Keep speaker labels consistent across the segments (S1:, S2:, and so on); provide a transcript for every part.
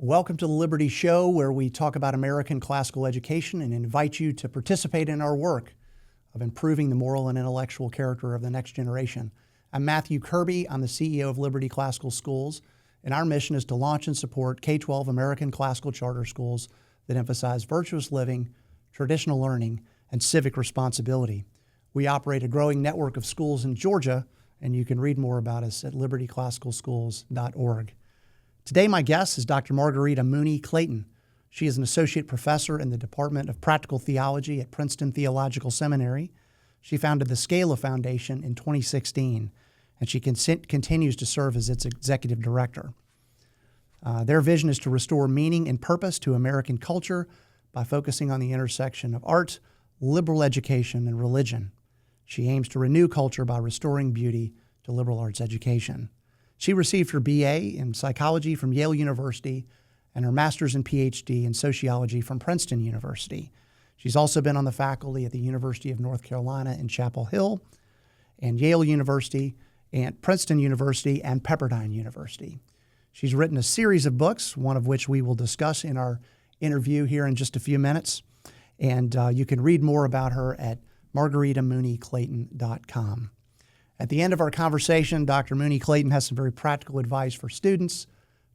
S1: Welcome to the Liberty Show, where we talk about American classical education and invite you to participate in our work of improving the moral and intellectual character of the next generation. I'm Matthew Kirby. I'm the CEO of Liberty Classical Schools, and our mission is to launch and support K-12 American classical charter schools that emphasize virtuous living, traditional learning, and civic responsibility. We operate a growing network of schools in Georgia, and you can read more about us at libertyclassicalschools.org. Today, my guest is Dr. Margarita Mooney Clayton. She is an associate professor in the Department of Practical Theology at Princeton Theological Seminary. She founded the Scala Foundation in 2016, and she continues to serve as its executive director. Their vision is to restore meaning and purpose to American culture by focusing on the intersection of art, liberal education, and religion. She aims to renew culture by restoring beauty to liberal arts education. She received her BA in psychology from Yale University and her master's and PhD in sociology from Princeton University. She's also been on the faculty at the University of North Carolina in Chapel Hill, and Yale University, and Princeton University, and Pepperdine University. She's written a series of books, one of which we will discuss in our interview here in just a few minutes. And you can read more about her at margaritamooneyclayton.com. At the end of our conversation, Dr. Mooney Clayton has some very practical advice for students,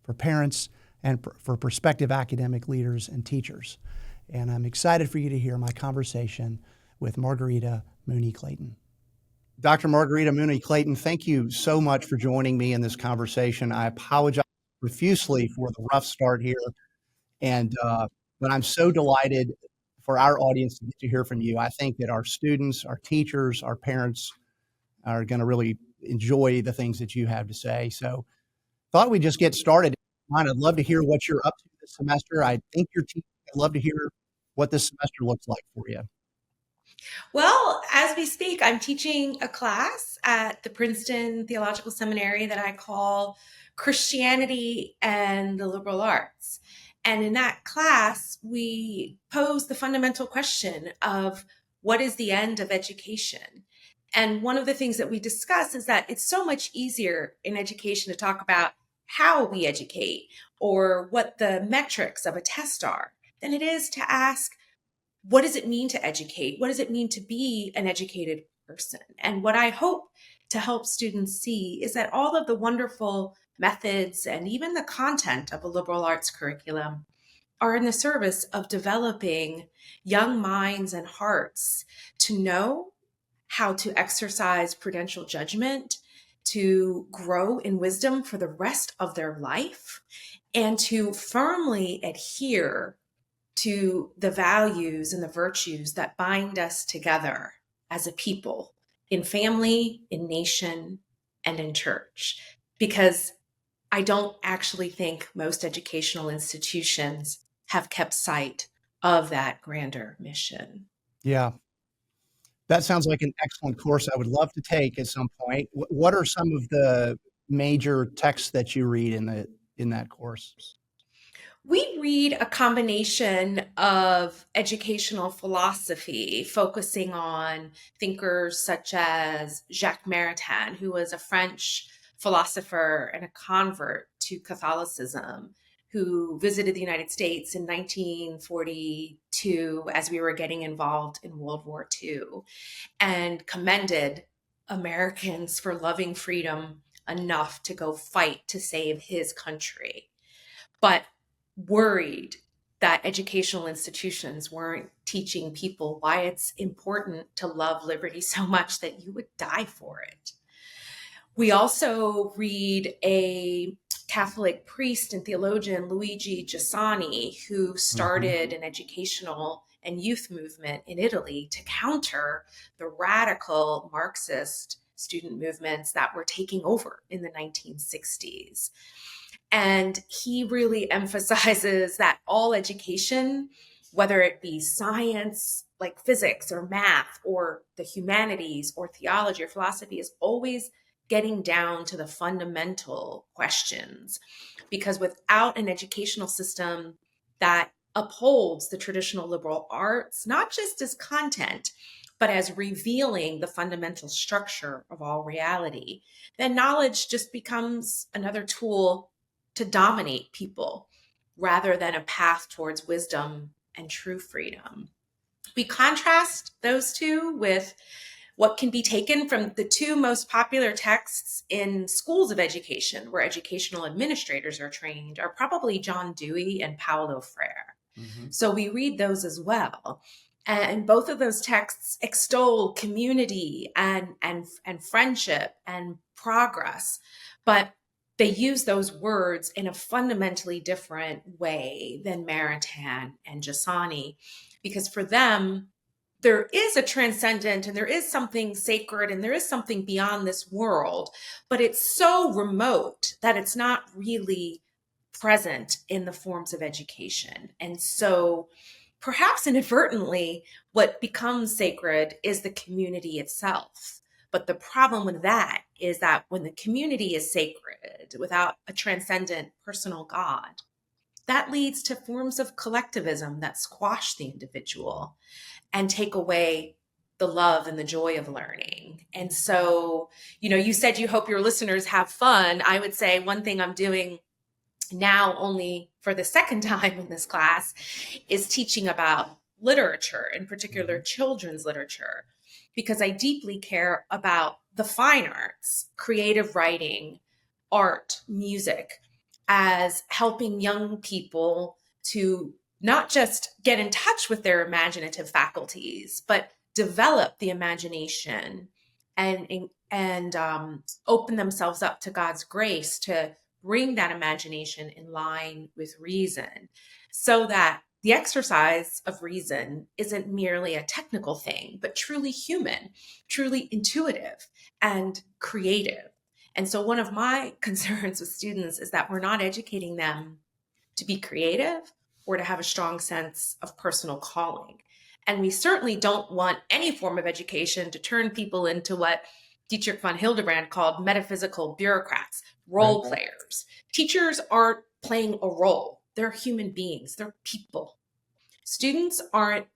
S1: for parents, and for prospective academic leaders and teachers. And I'm excited for you to hear my conversation with Margarita Mooney Clayton. Dr. Margarita Mooney Clayton, thank you so much for joining me in this conversation. I apologize profusely for the rough start here, but I'm so delighted for our audience to get to hear from you. I think that our students, our teachers, our parents are going to really enjoy the things that you have to say. So thought we'd just get started. I'd love to hear what you're up to this semester. I think your team, I'd love to hear what this semester looks like for you.
S2: Well, as we speak, I'm teaching a class at the Princeton Theological Seminary that I call Christianity and the Liberal Arts. And in that class, we pose the fundamental question of what is the end of education? And one of the things that we discuss is that it's so much easier in education to talk about how we educate or what the metrics of a test are than it is to ask, what does it mean to educate? What does it mean to be an educated person? And what I hope to help students see is that all of the wonderful methods and even the content of a liberal arts curriculum are in the service of developing young minds and hearts to know how to exercise prudential judgment, to grow in wisdom for the rest of their life, and to firmly adhere to the values and the virtues that bind us together as a people, in family, in nation, and in church. Because I don't actually think most educational institutions have kept sight of that grander mission.
S1: Yeah. That sounds like an excellent course I would love to take at some point. What are some of the major texts that you read in that course?
S2: We read a combination of educational philosophy, focusing on thinkers such as Jacques Maritain, who was a French philosopher and a convert to Catholicism, who visited the United States in 1942 as we were getting involved in World War II, and commended Americans for loving freedom enough to go fight to save his country, but worried that educational institutions weren't teaching people why it's important to love liberty so much that you would die for it. We also read a Catholic priest and theologian, Luigi Giussani, who started an educational and youth movement in Italy to counter the radical Marxist student movements that were taking over in the 1960s. And he really emphasizes that all education, whether it be science like physics or math or the humanities or theology or philosophy, is always getting down to the fundamental questions. Because without an educational system that upholds the traditional liberal arts, not just as content, but as revealing the fundamental structure of all reality, then knowledge just becomes another tool to dominate people rather than a path towards wisdom and true freedom. We contrast those two with what can be taken from the two most popular texts in schools of education, where educational administrators are trained, are probably John Dewey and Paulo Freire.
S1: Mm-hmm.
S2: So we read those as well. And both of those texts extol community and friendship and progress, but they use those words in a fundamentally different way than Maritain and Giussani, because for them, there is a transcendent and there is something sacred and there is something beyond this world, but it's so remote that it's not really present in the forms of education. And so perhaps inadvertently, what becomes sacred is the community itself. But the problem with that is that when the community is sacred without a transcendent personal God, that leads to forms of collectivism that squash the individual and take away the love and the joy of learning. And so, you said you hope your listeners have fun. I would say one thing I'm doing now, only for the second time in this class, is teaching about literature, in particular children's literature, because I deeply care about the fine arts, creative writing, art, music, as helping young people to not just get in touch with their imaginative faculties, but develop the imagination and open themselves up to God's grace to bring that imagination in line with reason, so that the exercise of reason isn't merely a technical thing, but truly human, truly intuitive and creative. And so one of my concerns with students is that we're not educating them to be creative or to have a strong sense of personal calling. And we certainly don't want any form of education to turn people into what Dietrich von Hildebrand called metaphysical bureaucrats, role players. Teachers aren't playing a role. They're human beings. They're people. Students aren't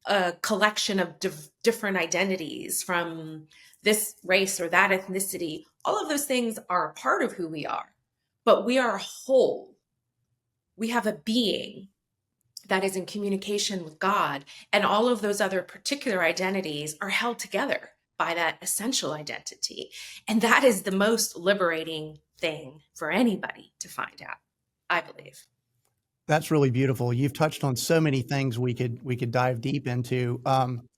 S2: a collection of different identities from this race or that ethnicity. All of those things are a part of who we are, but we are whole. We have a being that is in communication with God, and all of those other particular identities are held together by that essential identity. And that is the most liberating thing for anybody to find out, I believe.
S1: That's really beautiful. You've touched on so many things we could dive deep into. I'm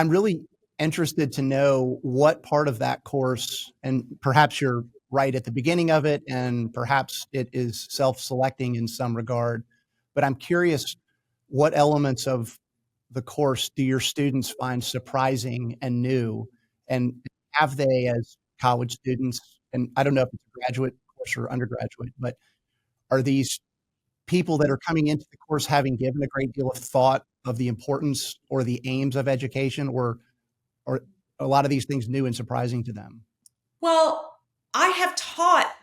S1: really interested to know what part of that course, and perhaps you're right at the beginning of it, and perhaps it is self-selecting in some regard, but I'm curious, what elements of the course do your students find surprising and new? And have they, as college students, and I don't know if it's a graduate course or undergraduate, but are these people that are coming into the course having given a great deal of thought of the importance or the aims of education, or a lot of these things new and surprising to them?
S2: Well, I have taught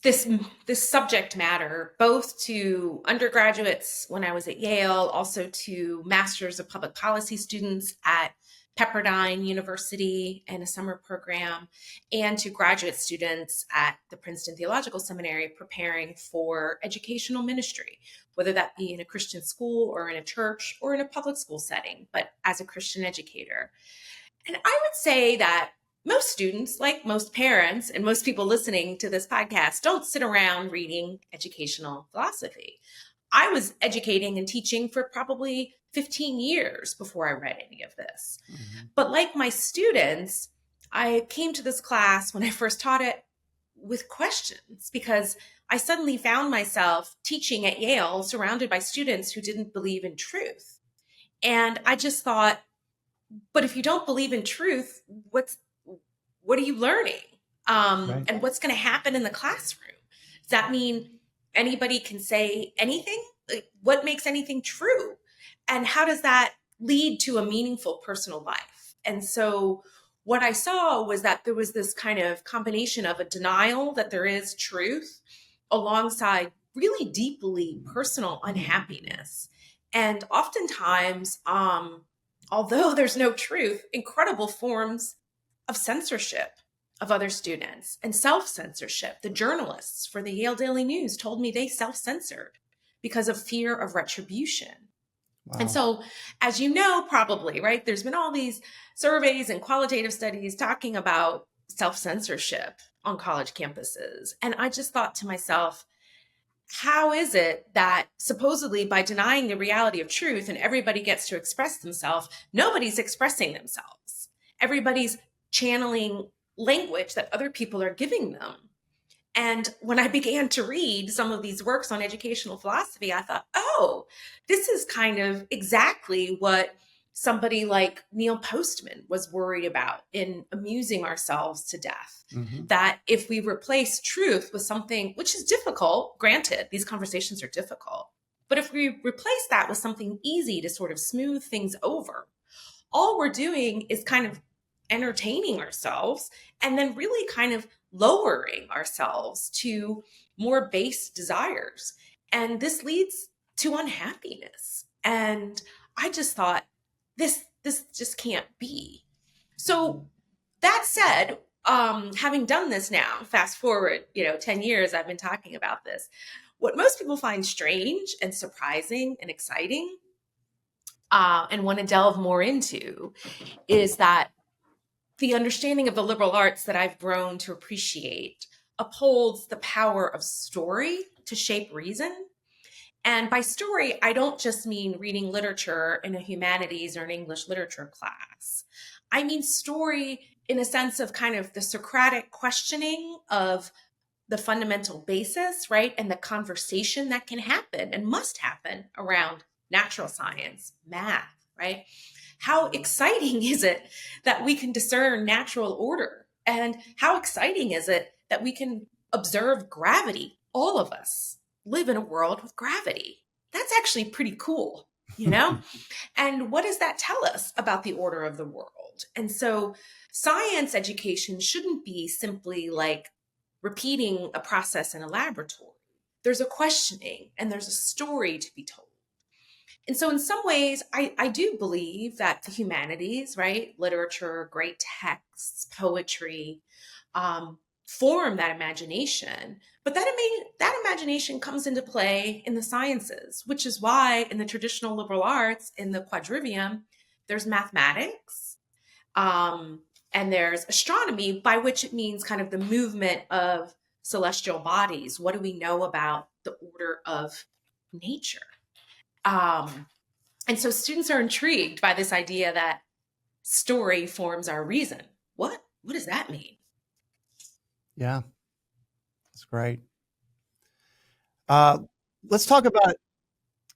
S2: this subject matter both to undergraduates when I was at Yale, also to Masters of Public Policy students at Pepperdine University in a summer program, and to graduate students at the Princeton Theological Seminary preparing for educational ministry, whether that be in a Christian school or in a church or in a public school setting, but as a Christian educator. And I would say that most students, like most parents and most people listening to this podcast, don't sit around reading educational philosophy. I was educating and teaching for probably 15 years before I read any of this. Mm-hmm. But like my students, I came to this class when I first taught it with questions, because I suddenly found myself teaching at Yale surrounded by students who didn't believe in truth. And I just thought, but if you don't believe in truth, what are you learning? Right. And what's going to happen in the classroom? Does that mean anybody can say anything? Like, what makes anything true? And how does that lead to a meaningful personal life? And so what I saw was that there was this kind of combination of a denial that there is truth alongside really deeply personal unhappiness. And oftentimes, although there's no truth, incredible forms of censorship of other students and self-censorship. The journalists for the Yale Daily News told me they self-censored because of fear of retribution. And
S1: Wow.
S2: so, as you know, probably, right, there's been all these surveys and qualitative studies talking about self censorship on college campuses. And I just thought to myself, how is it that supposedly by denying the reality of truth and everybody gets to express themselves, nobody's expressing themselves? Everybody's channeling language that other people are giving them. And when I began to read some of these works on educational philosophy, I thought, oh, this is kind of exactly what somebody like Neil Postman was worried about in amusing ourselves to death.
S1: Hmm.
S2: That if we replace truth with something, which is difficult, granted, these conversations are difficult, but if we replace that with something easy to sort of smooth things over, all we're doing is kind of entertaining ourselves and then really kind of lowering ourselves to more base desires. And this leads to unhappiness. And I just thought, this just can't be. So that said, having done this now, fast forward, 10 years, I've been talking about this. What most people find strange and surprising and exciting, and want to delve more into, is that the understanding of the liberal arts that I've grown to appreciate upholds the power of story to shape reason. And by story, I don't just mean reading literature in a humanities or an English literature class. I mean story in a sense of kind of the Socratic questioning of the fundamental basis, right? And the conversation that can happen and must happen around natural science, math, right? How exciting is it that we can discern natural order? And how exciting is it that we can observe gravity? All of us live in a world with gravity. That's actually pretty cool, you know? And what does that tell us about the order of the world? And so science education shouldn't be simply like repeating a process in a laboratory. There's a questioning and there's a story to be told. And so, in some ways, I do believe that the humanities, right, literature, great texts, poetry, form that imagination. But that imagination comes into play in the sciences, which is why in the traditional liberal arts, in the quadrivium, there's mathematics, um, and there's astronomy, by which it means kind of the movement of celestial bodies. What do we know about the order of nature? Um, and so students are intrigued by this idea that story forms our reason. What? What does that mean?
S1: Yeah, that's great. Uh, let's talk about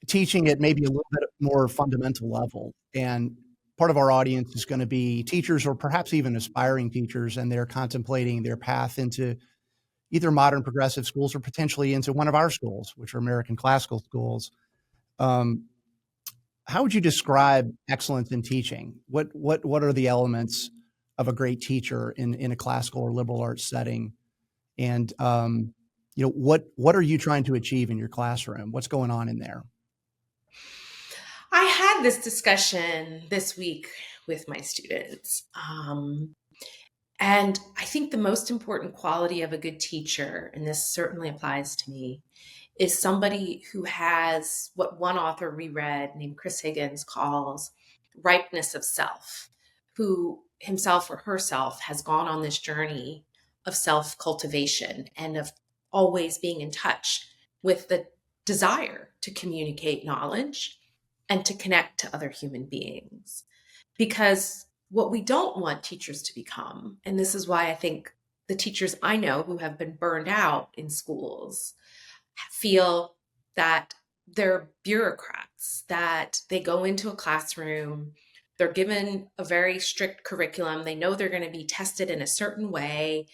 S1: teaching at maybe a little bit more fundamental level. And part of our audience is going to be teachers or perhaps even aspiring teachers, and they're contemplating their path into either modern progressive schools or potentially into one of our schools, which are American classical schools. Um, how would you describe excellence in teaching? What are the elements of a great teacher in a classical or liberal arts setting? And what are you trying to achieve in your classroom? What's going on in there?
S2: I had this discussion this week with my students. And I think the most important quality of a good teacher, and this certainly applies to me, is somebody who has what one author we read named Chris Higgins calls ripeness of self, who himself or herself has gone on this journey of self cultivation and of always being in touch with the desire to communicate knowledge and to connect to other human beings. Because what we don't want teachers to become, and this is why I think the teachers I know who have been burned out in schools feel that they're bureaucrats, that they go into a classroom, they're given a very strict curriculum, they know they're going to be tested in a certain way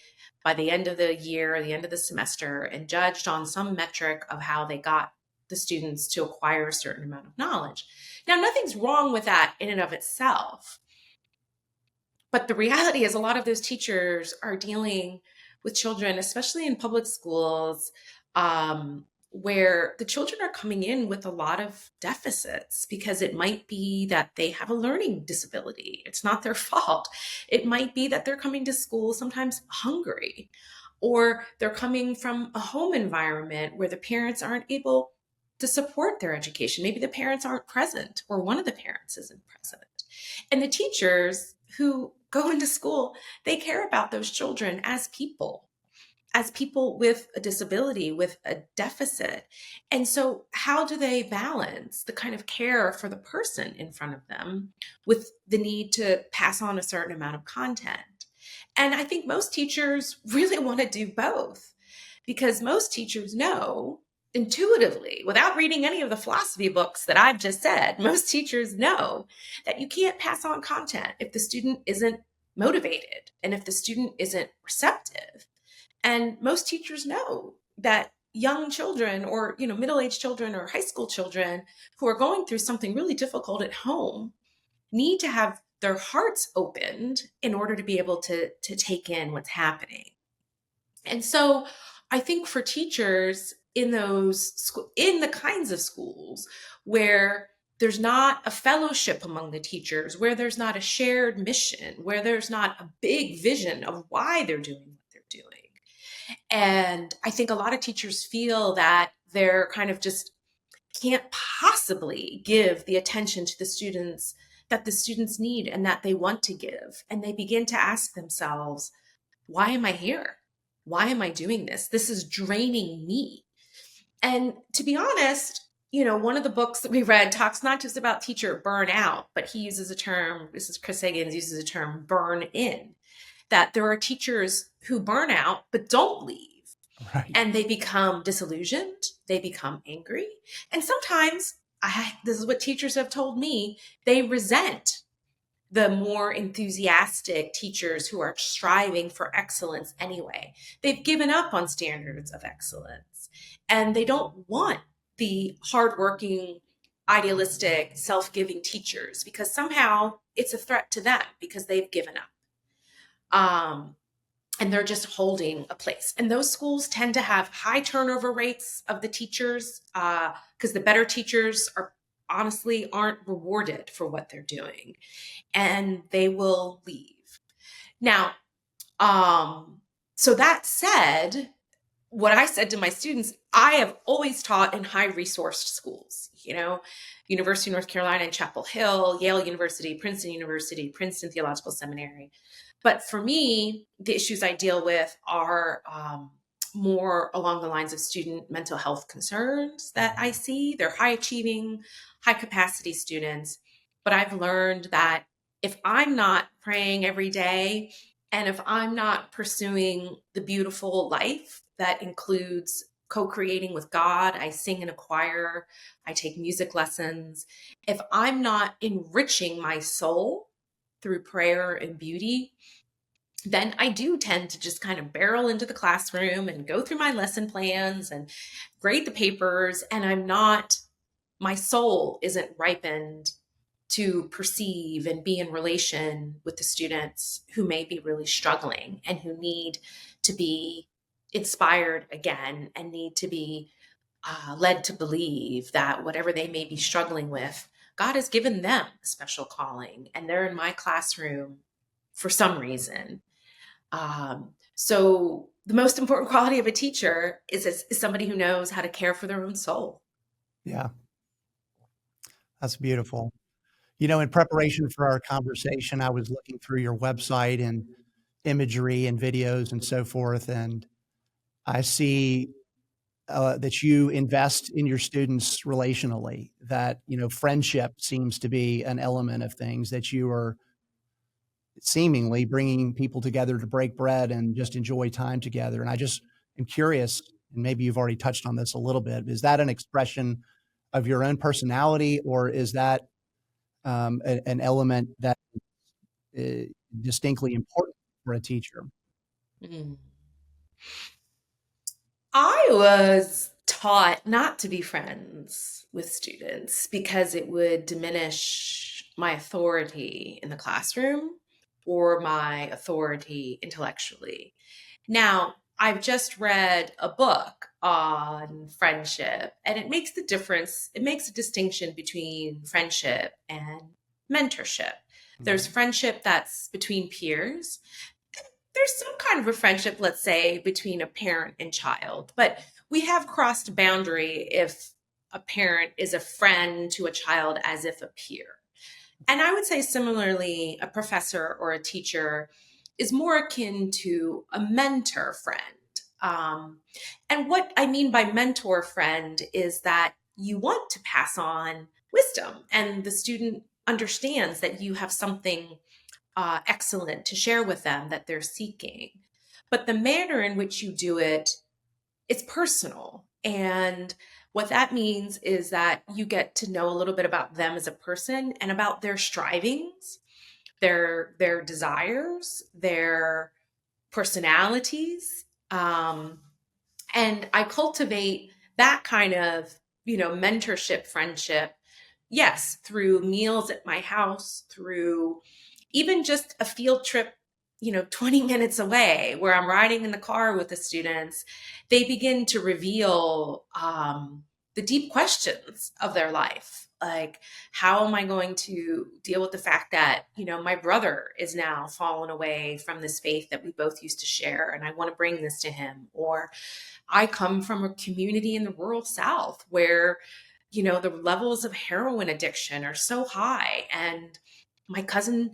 S2: by the end of the year or the end of the semester and judged on some metric of how they got the students to acquire a certain amount of knowledge. Now, nothing's wrong with that in and of itself. But the reality is, a lot of those teachers are dealing with children, especially in public schools, where the children are coming in with a lot of deficits because it might be that they have a learning disability. It's not their fault. It might be that they're coming to school sometimes hungry, or they're coming from a home environment where the parents aren't able to support their education. Maybe the parents aren't present or one of the parents isn't present. And the teachers who go into school, they care about those children as people with a disability, with a deficit. And so, how do they balance the kind of care for the person in front of them with the need to pass on a certain amount of content? And I think most teachers really want to do both because most teachers know intuitively, without reading any of the philosophy books that I've just said, most teachers know that you can't pass on content if the student isn't motivated and if the student isn't receptive. And most teachers know that young children or, middle-aged children or high school children who are going through something really difficult at home need to have their hearts opened in order to be able to take in what's happening. And so I think for teachers in in the kinds of schools where there's not a fellowship among the teachers, where there's not a shared mission, where there's not a big vision of why they're doing what they're doing. And I think a lot of teachers feel that they're kind of just can't possibly give the attention to the students that the students need and that they want to give. And they begin to ask themselves, why am I here? Why am I doing this? This is draining me. And to be honest, one of the books that we read talks not just about teacher burnout, but he uses a term, this is Chris Higgins, uses a term burn in, that there are teachers who burn out but don't leave.
S1: Right.
S2: And they become disillusioned, they become angry. And sometimes, this is what teachers have told me, they resent the more enthusiastic teachers who are striving for excellence anyway. They've given up on standards of excellence, and they don't want the hardworking, idealistic, self-giving teachers because somehow it's a threat to them because they've given up. And they're just holding a place. And those schools tend to have high turnover rates of the teachers because the better teachers aren't rewarded for what they're doing, and they will leave. Now, so that said, what I said to my students, I have always taught in high resourced schools, University of North Carolina in Chapel Hill, Yale University, Princeton Theological Seminary. But for me, the issues I deal with are more along the lines of student mental health concerns that I see. They're high achieving, high capacity students. But I've learned that if I'm not praying every day and if I'm not pursuing the beautiful life that includes co-creating with God, I sing in a choir, I take music lessons. If I'm not enriching my soul through prayer and beauty, then I do tend to just kind of barrel into the classroom and go through my lesson plans and grade the papers. And my soul isn't ripened to perceive and be in relation with the students who may be really struggling and who need to be inspired again and need to be led to believe that whatever they may be struggling with, God has given them a special calling and they're in my classroom for some reason. So the most important quality of a teacher is somebody who knows how to care for their own soul.
S1: Yeah, that's beautiful. In preparation for our conversation, I was looking through your website and imagery and videos and so forth, and I see that you invest in your students relationally, that, friendship seems to be an element of things, that you are seemingly bringing people together to break bread and just enjoy time together. And I just am curious, and maybe you've already touched on this a little bit, is that an expression of your own personality, or is that an element that is distinctly important for a teacher?
S2: Mm. I was taught not to be friends with students because it would diminish my authority in the classroom or my authority intellectually. Now, I've just read a book on friendship, and it makes the difference. It makes a distinction between friendship and mentorship. There's friendship that's between peers. There's some kind of a friendship, let's say, between a parent and child, but we have crossed a boundary if a parent is a friend to a child as if a peer. And I would say similarly, a professor or a teacher is more akin to a mentor friend. And what I mean by mentor friend is that you want to pass on wisdom, and the student understands that you have something excellent to share with them that they're seeking. But the manner in which you do it is personal. And what that means is that you get to know a little bit about them as a person and about their strivings, their desires, their personalities. And I cultivate that kind of, mentorship, friendship, yes, through meals at my house, through even just a field trip, 20 minutes away where I'm riding in the car with the students. They begin to reveal the deep questions of their life. Like, how am I going to deal with the fact that, my brother is now fallen away from this faith that we both used to share, and I want to bring this to him? Or I come from a community in the rural South where, the levels of heroin addiction are so high, and my cousin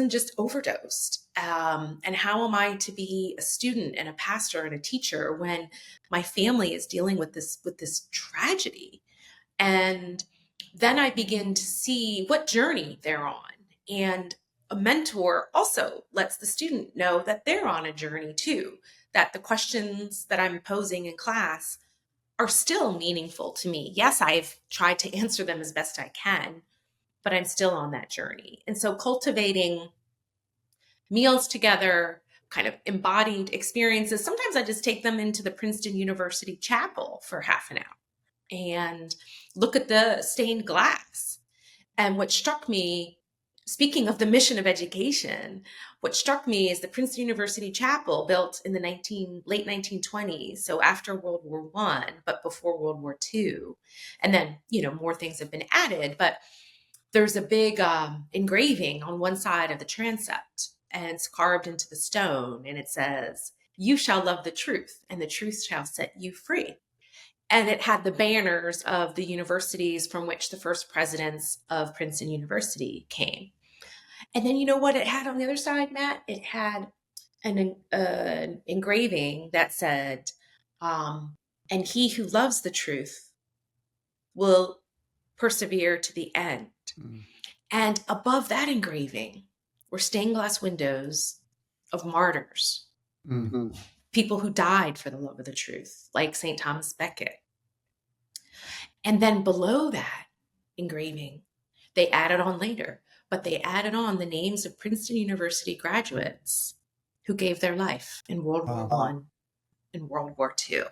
S2: just overdosed. And how am I to be a student and a pastor and a teacher when my family is dealing with this tragedy? And then I begin to see what journey they're on. And a mentor also lets the student know that they're on a journey too, that the questions that I'm posing in class are still meaningful to me. Yes, I've tried to answer them as best I can, but I'm still on that journey. And so cultivating meals together, kind of embodied experiences. Sometimes I just take them into the Princeton University chapel for half an hour and look at the stained glass. And what struck me, speaking of the mission of education, what struck me is the Princeton University chapel, built in the late 1920s, so after World War One, but before World War II. And then, more things have been added, but there's a big engraving on one side of the transept, and it's carved into the stone, and it says, "You shall love the truth, and the truth shall set you free." And it had the banners of the universities from which the first presidents of Princeton University came. And then, you know what it had on the other side, Matt? It had an engraving that said, "And he who loves the truth will persevere to the end." Mm. And above that engraving were stained glass windows of martyrs, people who died for the love of the truth, like St. Thomas Becket. And then below that engraving, they added on later, but they added on the names of Princeton University graduates who gave their life in World War One and World War II.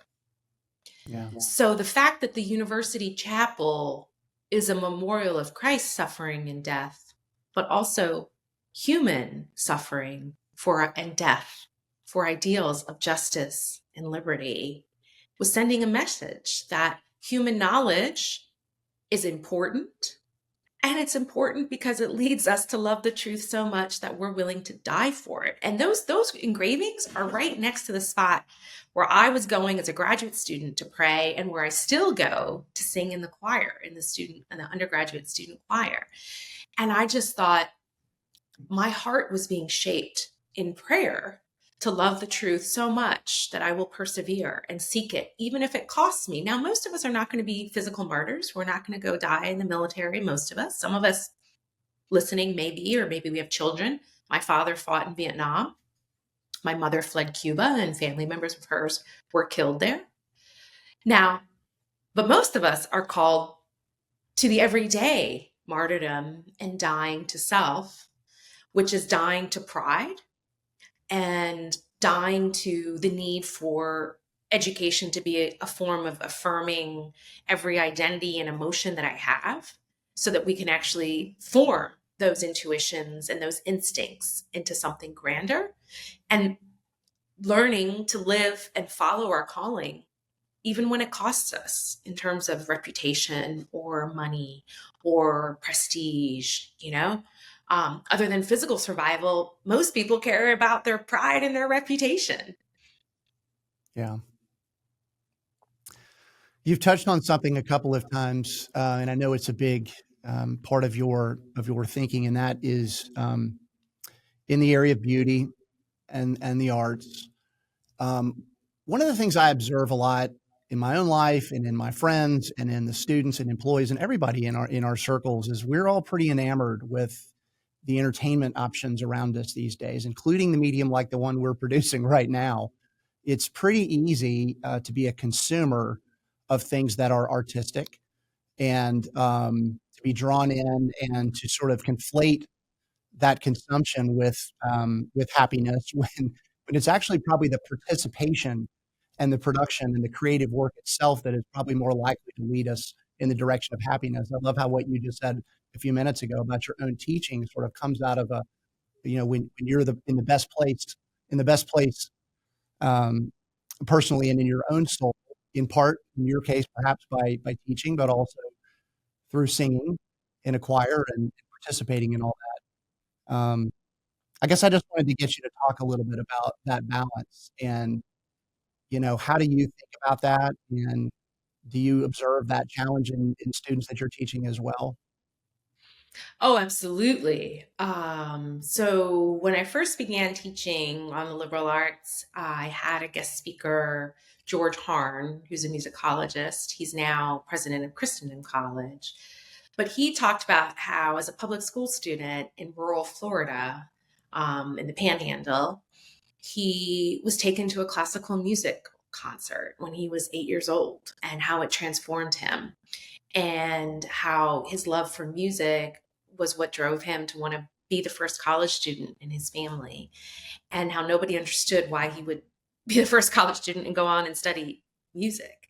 S2: Yeah. So the fact that the university chapel is a memorial of Christ's suffering and death, but also human suffering and death for ideals of justice and liberty, was sending a message that human knowledge is important. And it's important because it leads us to love the truth so much that we're willing to die for it. And those engravings are right next to the spot where I was going as a graduate student to pray, and where I still go to sing in the choir, in the undergraduate student choir. And I just thought my heart was being shaped in prayer to love the truth so much that I will persevere and seek it, even if it costs me. Now, most of us are not going to be physical martyrs. We're not going to go die in the military, most of us. Some of us listening maybe, or maybe we have children. My father fought in Vietnam. My mother fled Cuba, and family members of hers were killed there. Now, but most of us are called to the everyday martyrdom and dying to self, which is dying to pride and dying to the need for education to be a form of affirming every identity and emotion that I have, so that we can actually form those intuitions and those instincts into something grander, and learning to live and follow our calling, even when it costs us in terms of reputation or money or prestige, other than physical survival, most people care about their pride and their reputation.
S1: Yeah. You've touched on something a couple of times, and I know it's a big part of your thinking, and that is in the area of beauty and the arts. Um, One of the things I observe a lot in my own life and in my friends and in the students and employees and everybody in our circles is we're all pretty enamored with the entertainment options around us these days, including the medium like the one we're producing right now. It's pretty easy to be a consumer of things that are artistic and to be drawn in and to sort of conflate that consumption with happiness when it's actually probably the participation and the production and the creative work itself that is probably more likely to lead us in the direction of happiness. I love how what you just said a few minutes ago about your own teaching sort of comes out of a, when you're in the best place, in the best place, um, personally and in your own soul, in part, in your case, perhaps by teaching, but also through singing in a choir and participating in all that. I guess I just wanted to get you to talk a little bit about that balance and, how do you think about that? And do you observe that challenge in students that you're teaching as well?
S2: Oh, absolutely. So when I first began teaching on the liberal arts, I had a guest speaker, George Harn, who's a musicologist. He's now president of Christendom College. But he talked about how, as a public school student in rural Florida, in the Panhandle, he was taken to a classical music concert when he was 8 years old, and how it transformed him, and how his love for music was what drove him to want to be the first college student in his family, and how nobody understood why he would be the first college student and go on and study music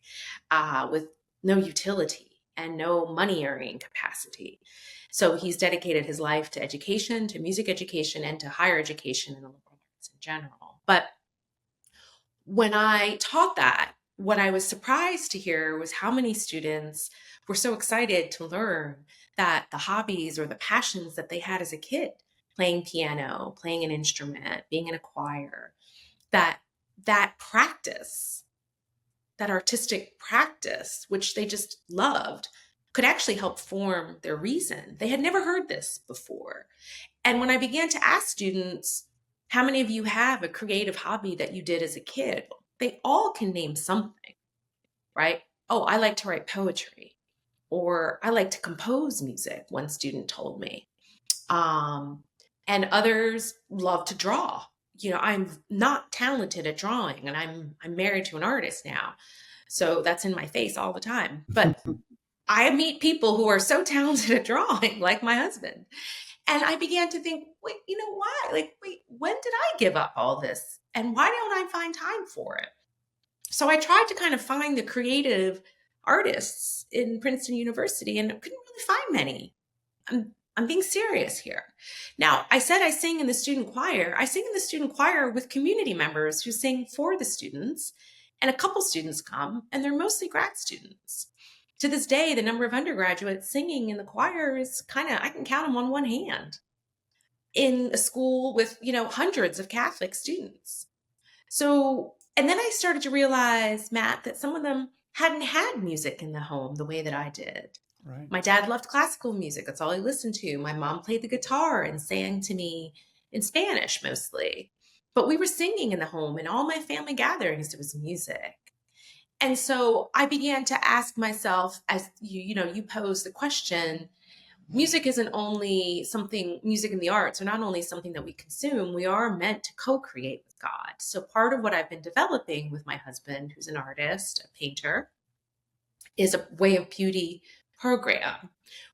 S2: with no utility and no money earning capacity. So he's dedicated his life to education, to music education, and to higher education in the liberal arts in general. But when I taught that, what I was surprised to hear was how many students were so excited to learn that the hobbies or the passions that they had as a kid, playing piano, playing an instrument, being in a choir, that that practice, that artistic practice, which they just loved, could actually help form their reason. They had never heard this before. And when I began to ask students, how many of you have a creative hobby that you did as a kid? They all can name something, right? Oh, I like to write poetry, or I like to compose music, one student told me. Um, and others love to draw. I'm not talented at drawing, and I'm married to an artist now. So that's in my face all the time. But I meet people who are so talented at drawing, like my husband. And I began to think, wait, why? Like, wait, when did I give up all this? And why don't I find time for it? So I tried to kind of find the creative artists in Princeton University and couldn't really find many. I'm being serious here. Now, I said I sing in the student choir. I sing in the student choir with community members who sing for the students, and a couple students come, and they're mostly grad students. To this day, the number of undergraduates singing in the choir is I can count them on one hand in a school with, hundreds of Catholic students. So, and then I started to realize, Matt, that some of them hadn't had music in the home the way that I did.
S1: Right.
S2: My dad loved classical music. That's all he listened to. My mom played the guitar and sang to me in Spanish mostly. But we were singing in the home, and all my family gatherings, there was music. And so I began to ask myself, as you posed the question, music isn't only something, music and the arts are not only something that we consume, we are meant to co-create with God. So part of what I've been developing with my husband, who's an artist, a painter, is a way of beauty program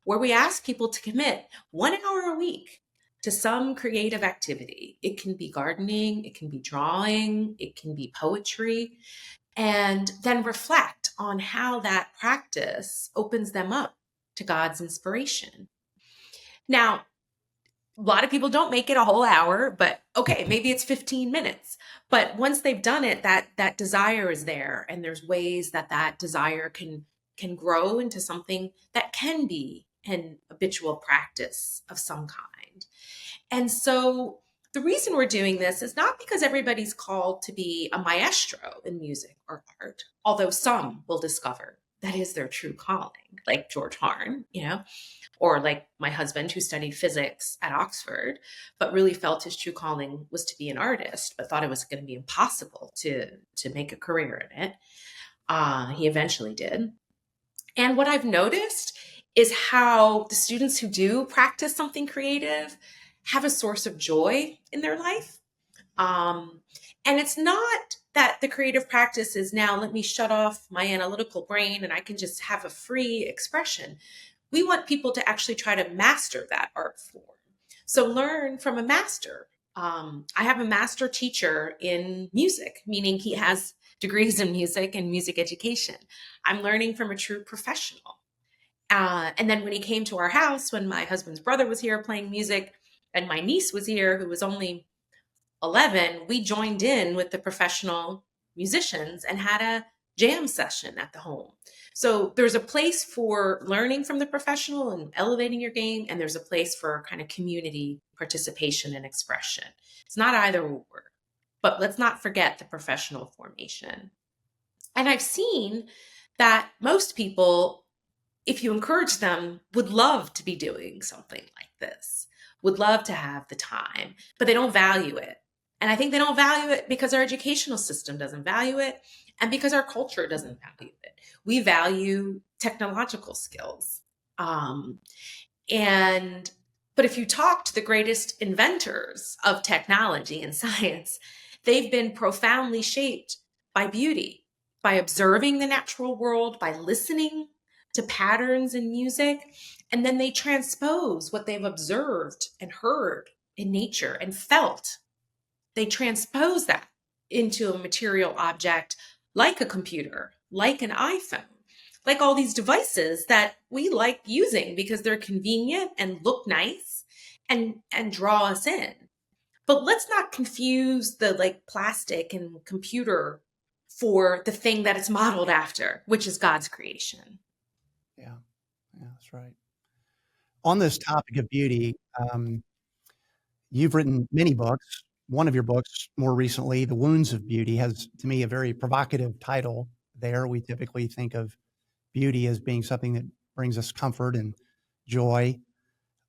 S2: where we ask people to commit 1 hour a week to some creative activity. It can be gardening, it can be drawing, it can be poetry, and then reflect on how that practice opens them up to God's inspiration. Now, a lot of people don't make it a whole hour, but okay, maybe it's 15 minutes. But once they've done it, that desire is there, and there's ways that desire can grow into something that can be an habitual practice of some kind. And so the reason we're doing this is not because everybody's called to be a maestro in music or art, although some will discover that is their true calling, like George Harn, or like my husband who studied physics at Oxford, but really felt his true calling was to be an artist, but thought it was going to be impossible to make a career in it. He eventually did. And what I've noticed is how the students who do practice something creative have a source of joy in their life. Um, and it's not that the creative practice is now, let me shut off my analytical brain and I can just have a free expression. We want people to actually try to master that art form. So learn from a master. I have a master teacher in music, meaning he has degrees in music and music education. I'm learning from a true professional. And then when he came to our house, when my husband's brother was here playing music and my niece was here, who was only 11, we joined in with the professional musicians and had a jam session at the home. So there's a place for learning from the professional and elevating your game, and there's a place for kind of community participation and expression. It's not either or, but let's not forget the professional formation. And I've seen that most people, if you encourage them, would love to be doing something like this, would love to have the time, but they don't value it. And I think they don't value it because our educational system doesn't value it and because our culture doesn't value it. We value technological skills. Um, and but if you talk to the greatest inventors of technology and science, they've been profoundly shaped by beauty, by observing the natural world, by listening to patterns in music, and then they transpose what they've observed and heard in nature and felt. They transpose that into a material object like a computer, like an iPhone, like all these devices that we like using because they're convenient and look nice and draw us in. But let's not confuse the like plastic and computer for the thing that it's modeled after, which is God's creation.
S1: Yeah, yeah, that's right. On this topic of beauty, you've written many books. One of your books, more recently, The Wounds of Beauty, has, to me, a very provocative title there. We typically think of beauty as being something that brings us comfort and joy,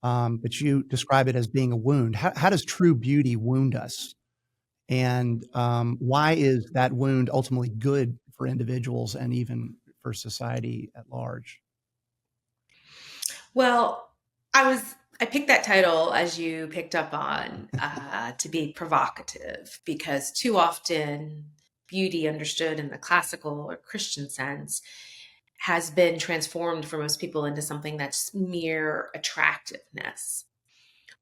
S1: but you describe it as being a wound. How does true beauty wound us? And why is that wound ultimately good for individuals and even for society at large?
S2: Well, I picked that title, as you picked up on, to be provocative because too often beauty understood in the classical or Christian sense has been transformed for most people into something that's mere attractiveness.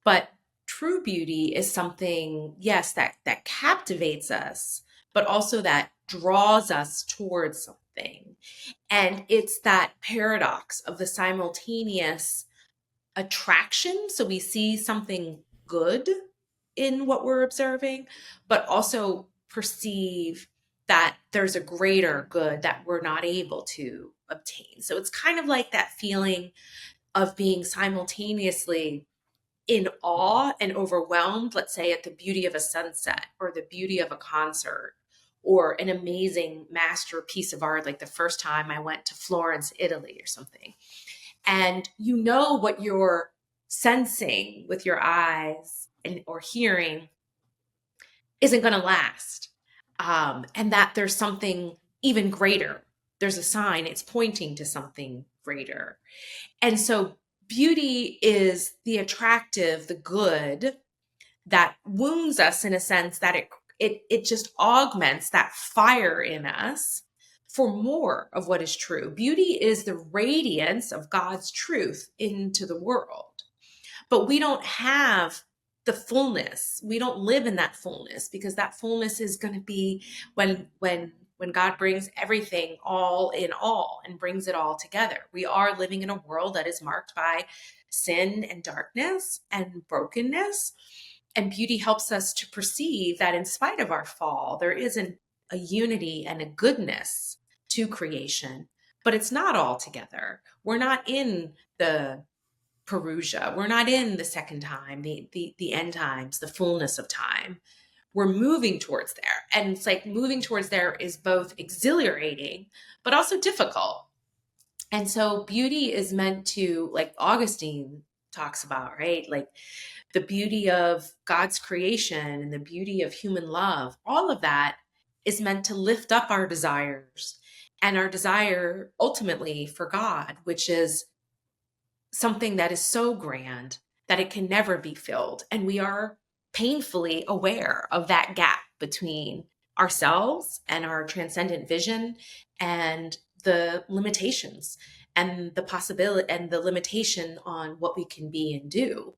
S2: But true beauty is something, yes, that captivates us, but also that draws us towards something. And it's that paradox of the simultaneous attraction. So we see something good in what we're observing, but also perceive that there's a greater good that we're not able to obtain. So it's kind of like that feeling of being simultaneously in awe and overwhelmed, let's say at the beauty of a sunset or the beauty of a concert or an amazing masterpiece of art, like the first time I went to Florence, Italy or something. And you know what you're sensing with your eyes or hearing isn't going to last. And that there's something even greater. There's a sign, it's pointing to something greater. And so beauty is the attractive, the good that wounds us in a sense that it just augments that fire in us for more of what is true. Beauty is the radiance of God's truth into the world. But we don't have the fullness. We don't live in that fullness because that fullness is going to be when God brings everything all in all and brings it all together. We are living in a world that is marked by sin and darkness and brokenness. And beauty helps us to perceive that in spite of our fall, there isn't a unity and a goodness to creation, but it's not all together. We're not in the Perusia. We're not in the second time, the end times, the fullness of time. We're moving towards there. And it's like moving towards there is both exhilarating, but also difficult. And so beauty is meant to, like Augustine talks about, right? Like the beauty of God's creation and the beauty of human love, all of that is meant to lift up our desires and our desire ultimately for God, which is something that is so grand that it can never be filled. And we are painfully aware of that gap between ourselves and our transcendent vision and the limitations and the possibility and the limitation on what we can be and do.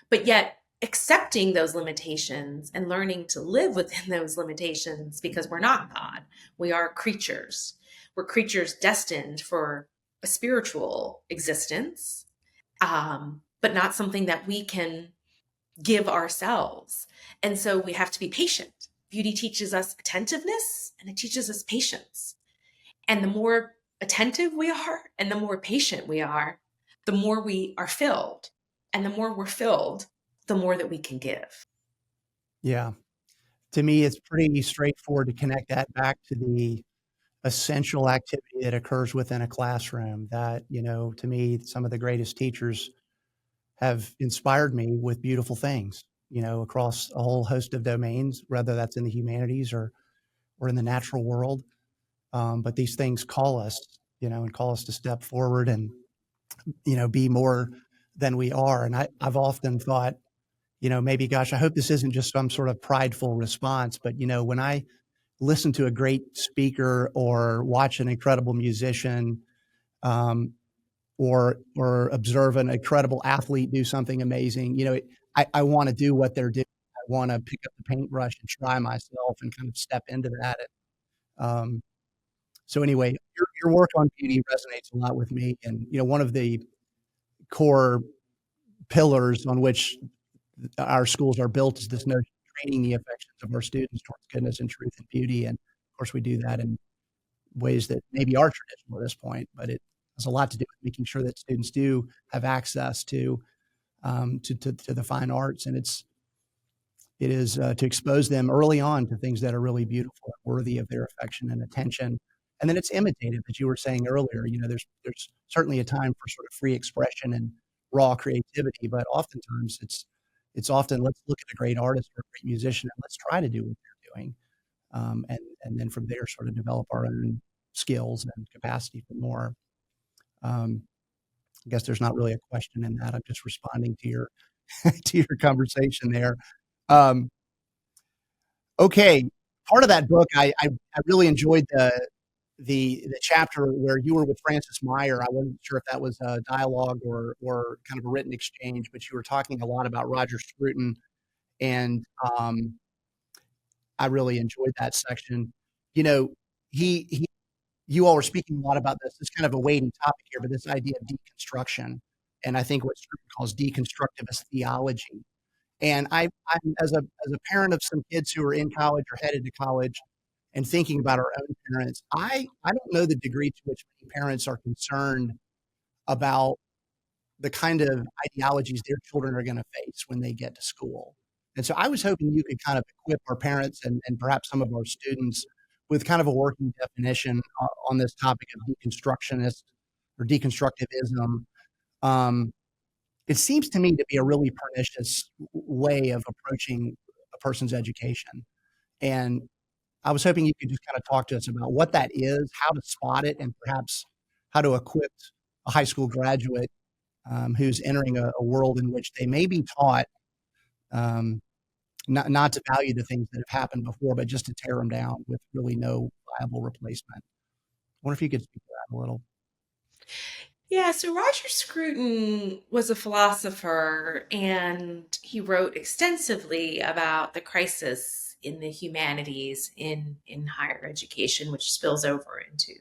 S2: But yet, accepting those limitations and learning to live within those limitations, because we're not God, we are creatures. We're creatures destined for a spiritual existence, but not something that we can give ourselves. And so we have to be patient. Beauty teaches us attentiveness and it teaches us patience. And the more attentive we are and the more patient we are, the more we are filled. And the more we're filled, the more that we can give.
S1: Yeah. To me, it's pretty straightforward to connect that back to the essential activity that occurs within a classroom that, to me, some of the greatest teachers have inspired me with beautiful things, across a whole host of domains, whether that's in the humanities or in the natural world. But these things call us, and call us to step forward and, be more than we are. And I've often thought, maybe, gosh, I hope this isn't just some sort of prideful response, but, when I listen to a great speaker or watch an incredible musician, um, or observe an incredible athlete do something amazing, I want to do what they're doing. I want to pick up the paintbrush and try myself and kind of step into that. Um, so anyway, your work on beauty resonates a lot with me, and one of the core pillars on which our schools are built is this notion of training the affections of our students towards goodness and truth and beauty. And of course, we do that in ways that maybe are traditional at this point, but it has a lot to do with making sure that students do have access to the fine arts, and it is to expose them early on to things that are really beautiful and worthy of their affection and attention. And then it's imitative, as you were saying earlier. There's certainly a time for sort of free expression and raw creativity, but oftentimes it's often, let's look at a great artist or a great musician and let's try to do what they're doing, and then from there sort of develop our own skills and capacity for more. Um, I guess there's not really a question in that. I'm just responding to your to your conversation there. Um, okay, part of that book, I really enjoyed the chapter where you were with Francis Meyer. I wasn't sure if that was a dialogue or kind of a written exchange, but you were talking a lot about Roger Scruton, and I really enjoyed that section. You know, he you all were speaking a lot about this. This kind of a weighty topic here, but this idea of deconstruction, and I think what Scruton calls deconstructivist theology. And I'm as a parent of some kids who are in college or headed to college, and thinking about our own parents, I don't know the degree to which many parents are concerned about the kind of ideologies their children are going to face when they get to school. And so I was hoping you could kind of equip our parents and perhaps some of our students with kind of a working definition on this topic of deconstructionist or deconstructivism. Um, it seems to me to be a really pernicious way of approaching a person's education. And I was hoping you could just kind of talk to us about what that is, how to spot it, and perhaps how to equip a high school graduate who's entering a world in which they may be taught um, not to value the things that have happened before, but just to tear them down with really no viable replacement. I wonder if you could speak to that a little.
S2: Yeah, so Roger Scruton was a philosopher and he wrote extensively about the crisis in the humanities in higher education, which spills over into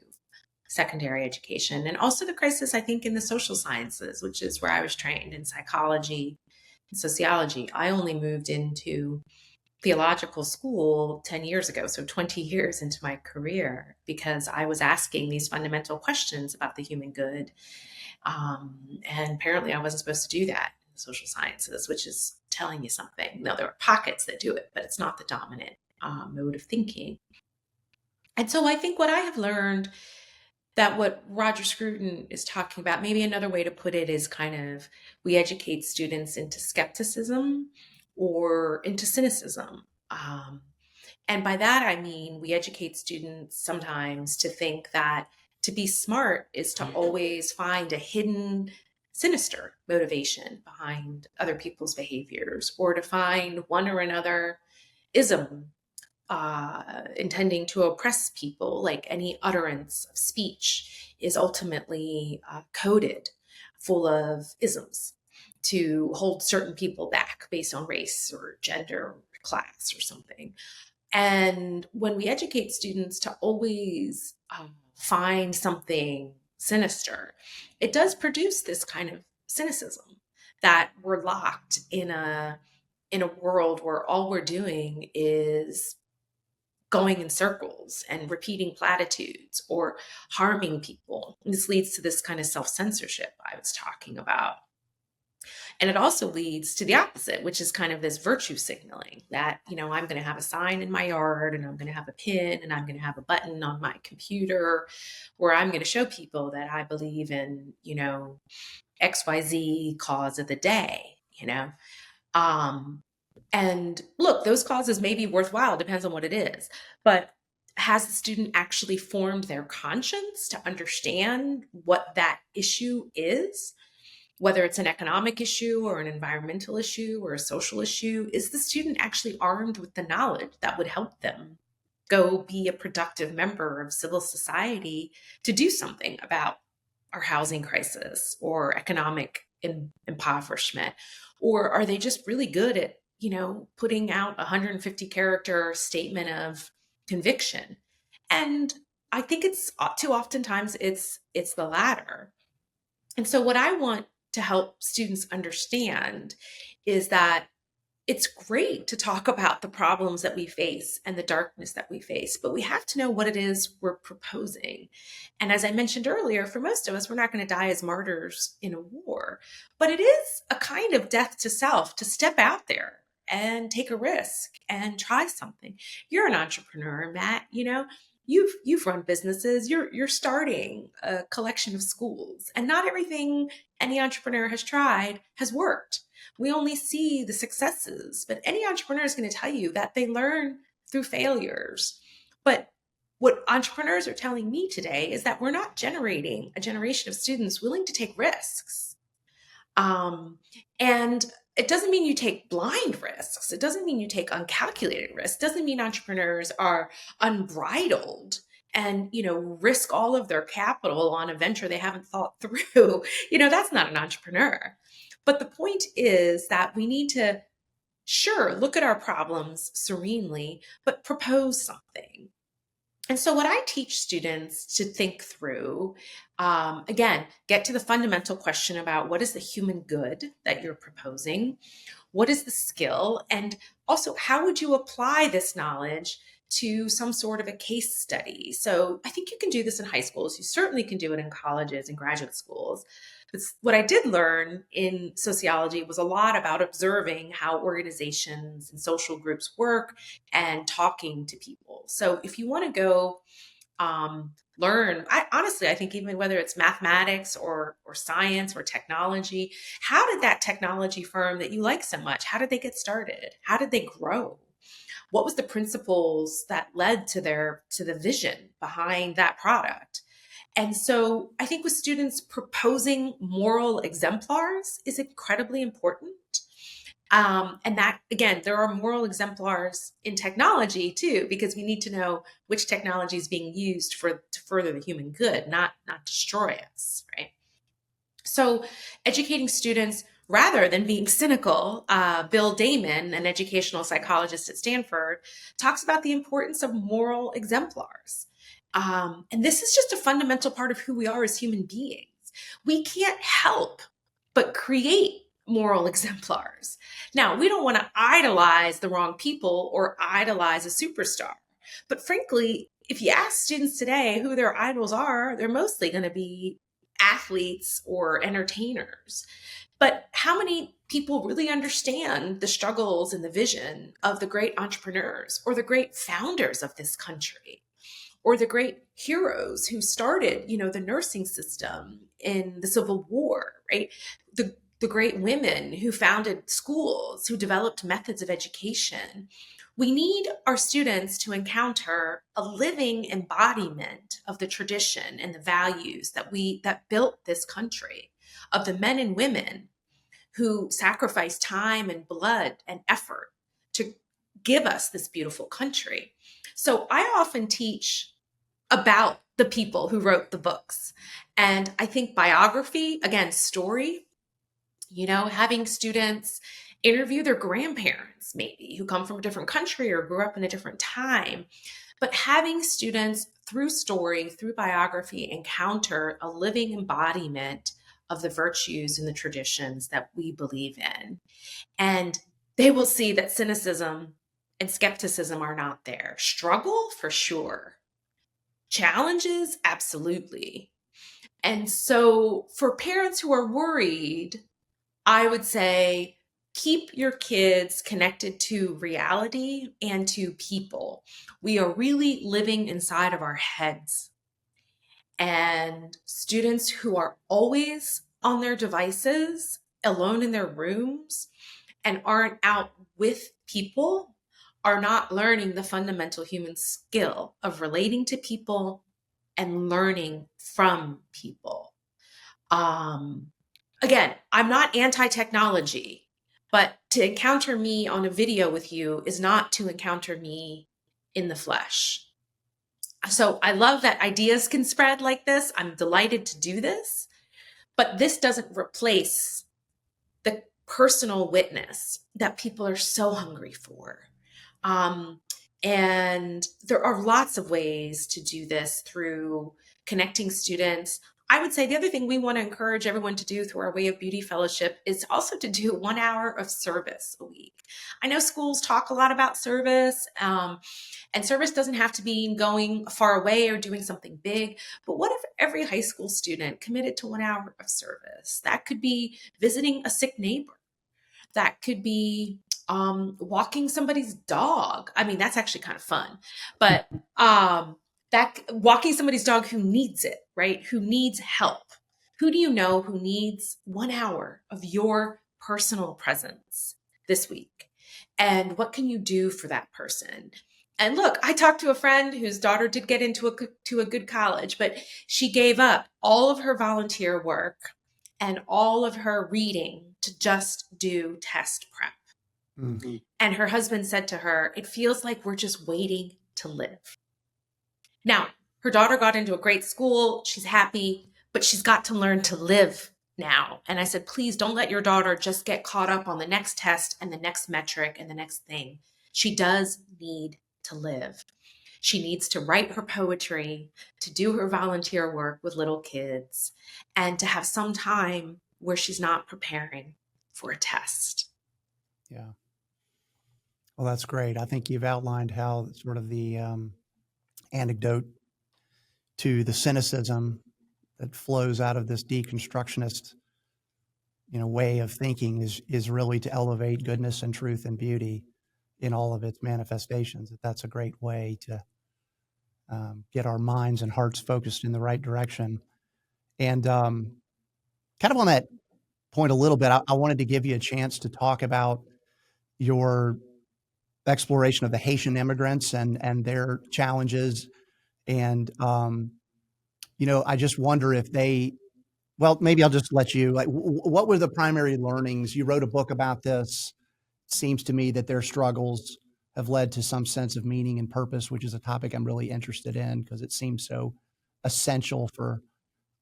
S2: secondary education, and also the crisis, I think, in the social sciences, which is where I was trained in psychology and sociology. I only moved into theological school 10 years ago, so 20 years into my career, because I was asking these fundamental questions about the human good. And apparently, I wasn't supposed to do that in the social sciences, which is telling you something. Now, there are pockets that do it, but it's not the dominant mode of thinking. And so I think what I have learned that what Roger Scruton is talking about, maybe another way to put it is kind of we educate students into skepticism or into cynicism. And by that, I mean, we educate students sometimes to think that to be smart is to always find a hidden, sinister motivation behind other people's behaviors, or to find one or another ism intending to oppress people, like any utterance of speech is ultimately coded full of isms to hold certain people back based on race or gender or class or something. And when we educate students to always find something sinister, it does produce this kind of cynicism that we're locked in a world where all we're doing is going in circles and repeating platitudes or harming people. And this leads to this kind of self-censorship I was talking about. And it also leads to the opposite, which is kind of this virtue signaling that, I'm going to have a sign in my yard and I'm going to have a pin and I'm going to have a button on my computer where I'm going to show people that I believe in, XYZ cause of the day, Um, and look, those causes may be worthwhile, depends on what it is. But has the student actually formed their conscience to understand what that issue is? Whether it's an economic issue or an environmental issue or a social issue, is the student actually armed with the knowledge that would help them go be a productive member of civil society to do something about our housing crisis or economic impoverishment? Or are they just really good at, putting out a 150 character statement of conviction? And I think it's too oftentimes it's the latter. And so what I want to help students understand is that it's great to talk about the problems that we face and the darkness that we face, but we have to know what it is we're proposing. And as I mentioned earlier, for most of us, we're not going to die as martyrs in a war, but it is a kind of death to self to step out there and take a risk and try something. You're an entrepreneur, Matt, you've run businesses, you're starting a collection of schools, and not everything any entrepreneur has tried has worked. We only see the successes, but any entrepreneur is going to tell you that they learn through failures. But what entrepreneurs are telling me today is that we're not generating a generation of students willing to take risks. And it doesn't mean you take blind risks. It doesn't mean you take uncalculated risks. It doesn't mean entrepreneurs are unbridled and, risk all of their capital on a venture they haven't thought through. That's not an entrepreneur. But the point is that we need to, sure, look at our problems serenely, but propose something. And so what I teach students to think through, again, get to the fundamental question about what is the human good that you're proposing? What is the skill? And also, how would you apply this knowledge to some sort of a case study? So I think you can do this in high schools. You certainly can do it in colleges and graduate schools. But what I did learn in sociology was a lot about observing how organizations and social groups work and talking to people. So if you want to go learn, I think even whether it's mathematics or science or technology, how did that technology firm that you like so much, how did they get started? How did they grow? What was the principles that led to the vision behind that product? And so I think with students, proposing moral exemplars is incredibly important. And that, again, there are moral exemplars in technology too, because we need to know which technology is being used to further the human good, not destroy us, right? So educating students rather than being cynical, Bill Damon, an educational psychologist at Stanford, talks about the importance of moral exemplars. And this is just a fundamental part of who we are as human beings. We can't help but create moral exemplars. Now, we don't want to idolize the wrong people or idolize a superstar. But frankly, if you ask students today who their idols are, they're mostly going to be athletes or entertainers. But how many people really understand the struggles and the vision of the great entrepreneurs or the great founders of this country? or the great heroes who started, the nursing system in the Civil War, right? The great women who founded schools, who developed methods of education. We need our students to encounter a living embodiment of the tradition and the values that built this country, of the men and women who sacrificed time and blood and effort to give us this beautiful country. So I often teach about the people who wrote the books. And I think biography, again, story, having students interview their grandparents, maybe, who come from a different country or grew up in a different time, but having students through story, through biography, encounter a living embodiment of the virtues and the traditions that we believe in. And they will see that cynicism and skepticism are not there. Struggle, for sure. Challenges, absolutely. And so for parents who are worried, I would say keep your kids connected to reality and to people. We are really living inside of our heads. And students who are always on their devices, alone in their rooms, and aren't out with people are not learning the fundamental human skill of relating to people and learning from people. Um, Again, I'm not anti-technology, but to encounter me on a video with you is not to encounter me in the flesh. So I love that ideas can spread like this. I'm delighted to do this, but this doesn't replace the personal witness that people are so hungry for. Um, and there are lots of ways to do this through connecting students. I would say the other thing we want to encourage everyone to do through our Way of Beauty Fellowship is also to do 1 hour of service a week. I know schools talk a lot about service, and service doesn't have to be going far away or doing something big. But what if every high school student committed to 1 hour of service? That could be visiting a sick neighbor. That could be walking somebody's dog. I mean, that's actually kind of fun. But that walking somebody's dog who needs it, right? Who needs help. Who do you know who needs 1 hour of your personal presence this week? And what can you do for that person? And look, I talked to a friend whose daughter did get into a good college, but she gave up all of her volunteer work and all of her reading to just do test prep. Mm-hmm. And her husband said to her, "It feels like we're just waiting to live." Now, her daughter got into a great school. She's happy, but she's got to learn to live now. And I said, please don't let your daughter just get caught up on the next test and the next metric and the next thing. She does need to live. She needs to write her poetry, to do her volunteer work with little kids, and to have some time where she's not preparing for a test.
S1: Yeah. Well, that's great. I think you've outlined how sort of the anecdote to the cynicism that flows out of this deconstructionist, way of thinking is really to elevate goodness and truth and beauty in all of its manifestations. That's a great way to get our minds and hearts focused in the right direction. And kind of on that point a little bit, I wanted to give you a chance to talk about your exploration of the Haitian immigrants and their challenges. And, I just wonder if well, maybe I'll just let you, like, what were the primary learnings? You wrote a book about this. It seems to me that their struggles have led to some sense of meaning and purpose, which is a topic I'm really interested in because it seems so essential for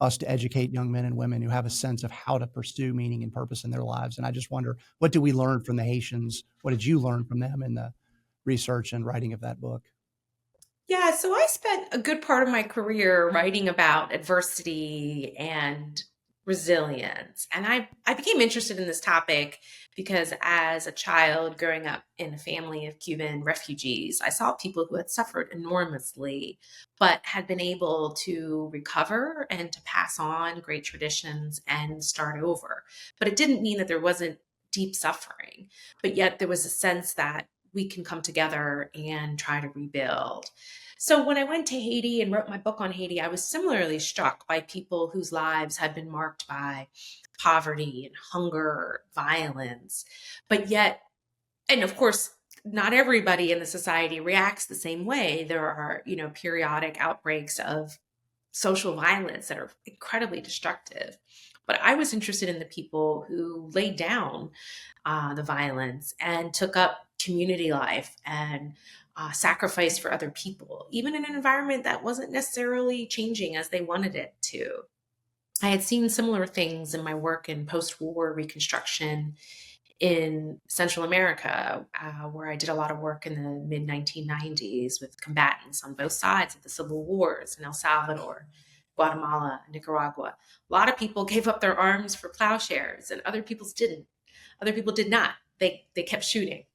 S1: us to educate young men and women who have a sense of how to pursue meaning and purpose in their lives. And I just wonder, what do we learn from the Haitians? What did you learn from them in the research and writing of that book?
S2: Yeah, so I spent a good part of my career writing about adversity and resilience. And I became interested in this topic because as a child growing up in a family of Cuban refugees, I saw people who had suffered enormously, but had been able to recover and to pass on great traditions and start over. But it didn't mean that there wasn't deep suffering, but yet there was a sense that we can come together and try to rebuild. So when I went to Haiti and wrote my book on Haiti, I was similarly struck by people whose lives had been marked by poverty and hunger, violence, but yet, and of course, not everybody in the society reacts the same way. There are, periodic outbreaks of social violence that are incredibly destructive. But I was interested in the people who laid down the violence and took up community life and sacrificed for other people, even in an environment that wasn't necessarily changing as they wanted it to. I had seen similar things in my work in post war reconstruction in Central America, where I did a lot of work in the mid 1990s with combatants on both sides of the civil wars in El Salvador, Guatemala, Nicaragua. A lot of people gave up their arms for plowshares, and other people didn't. Other people did not. They kept shooting.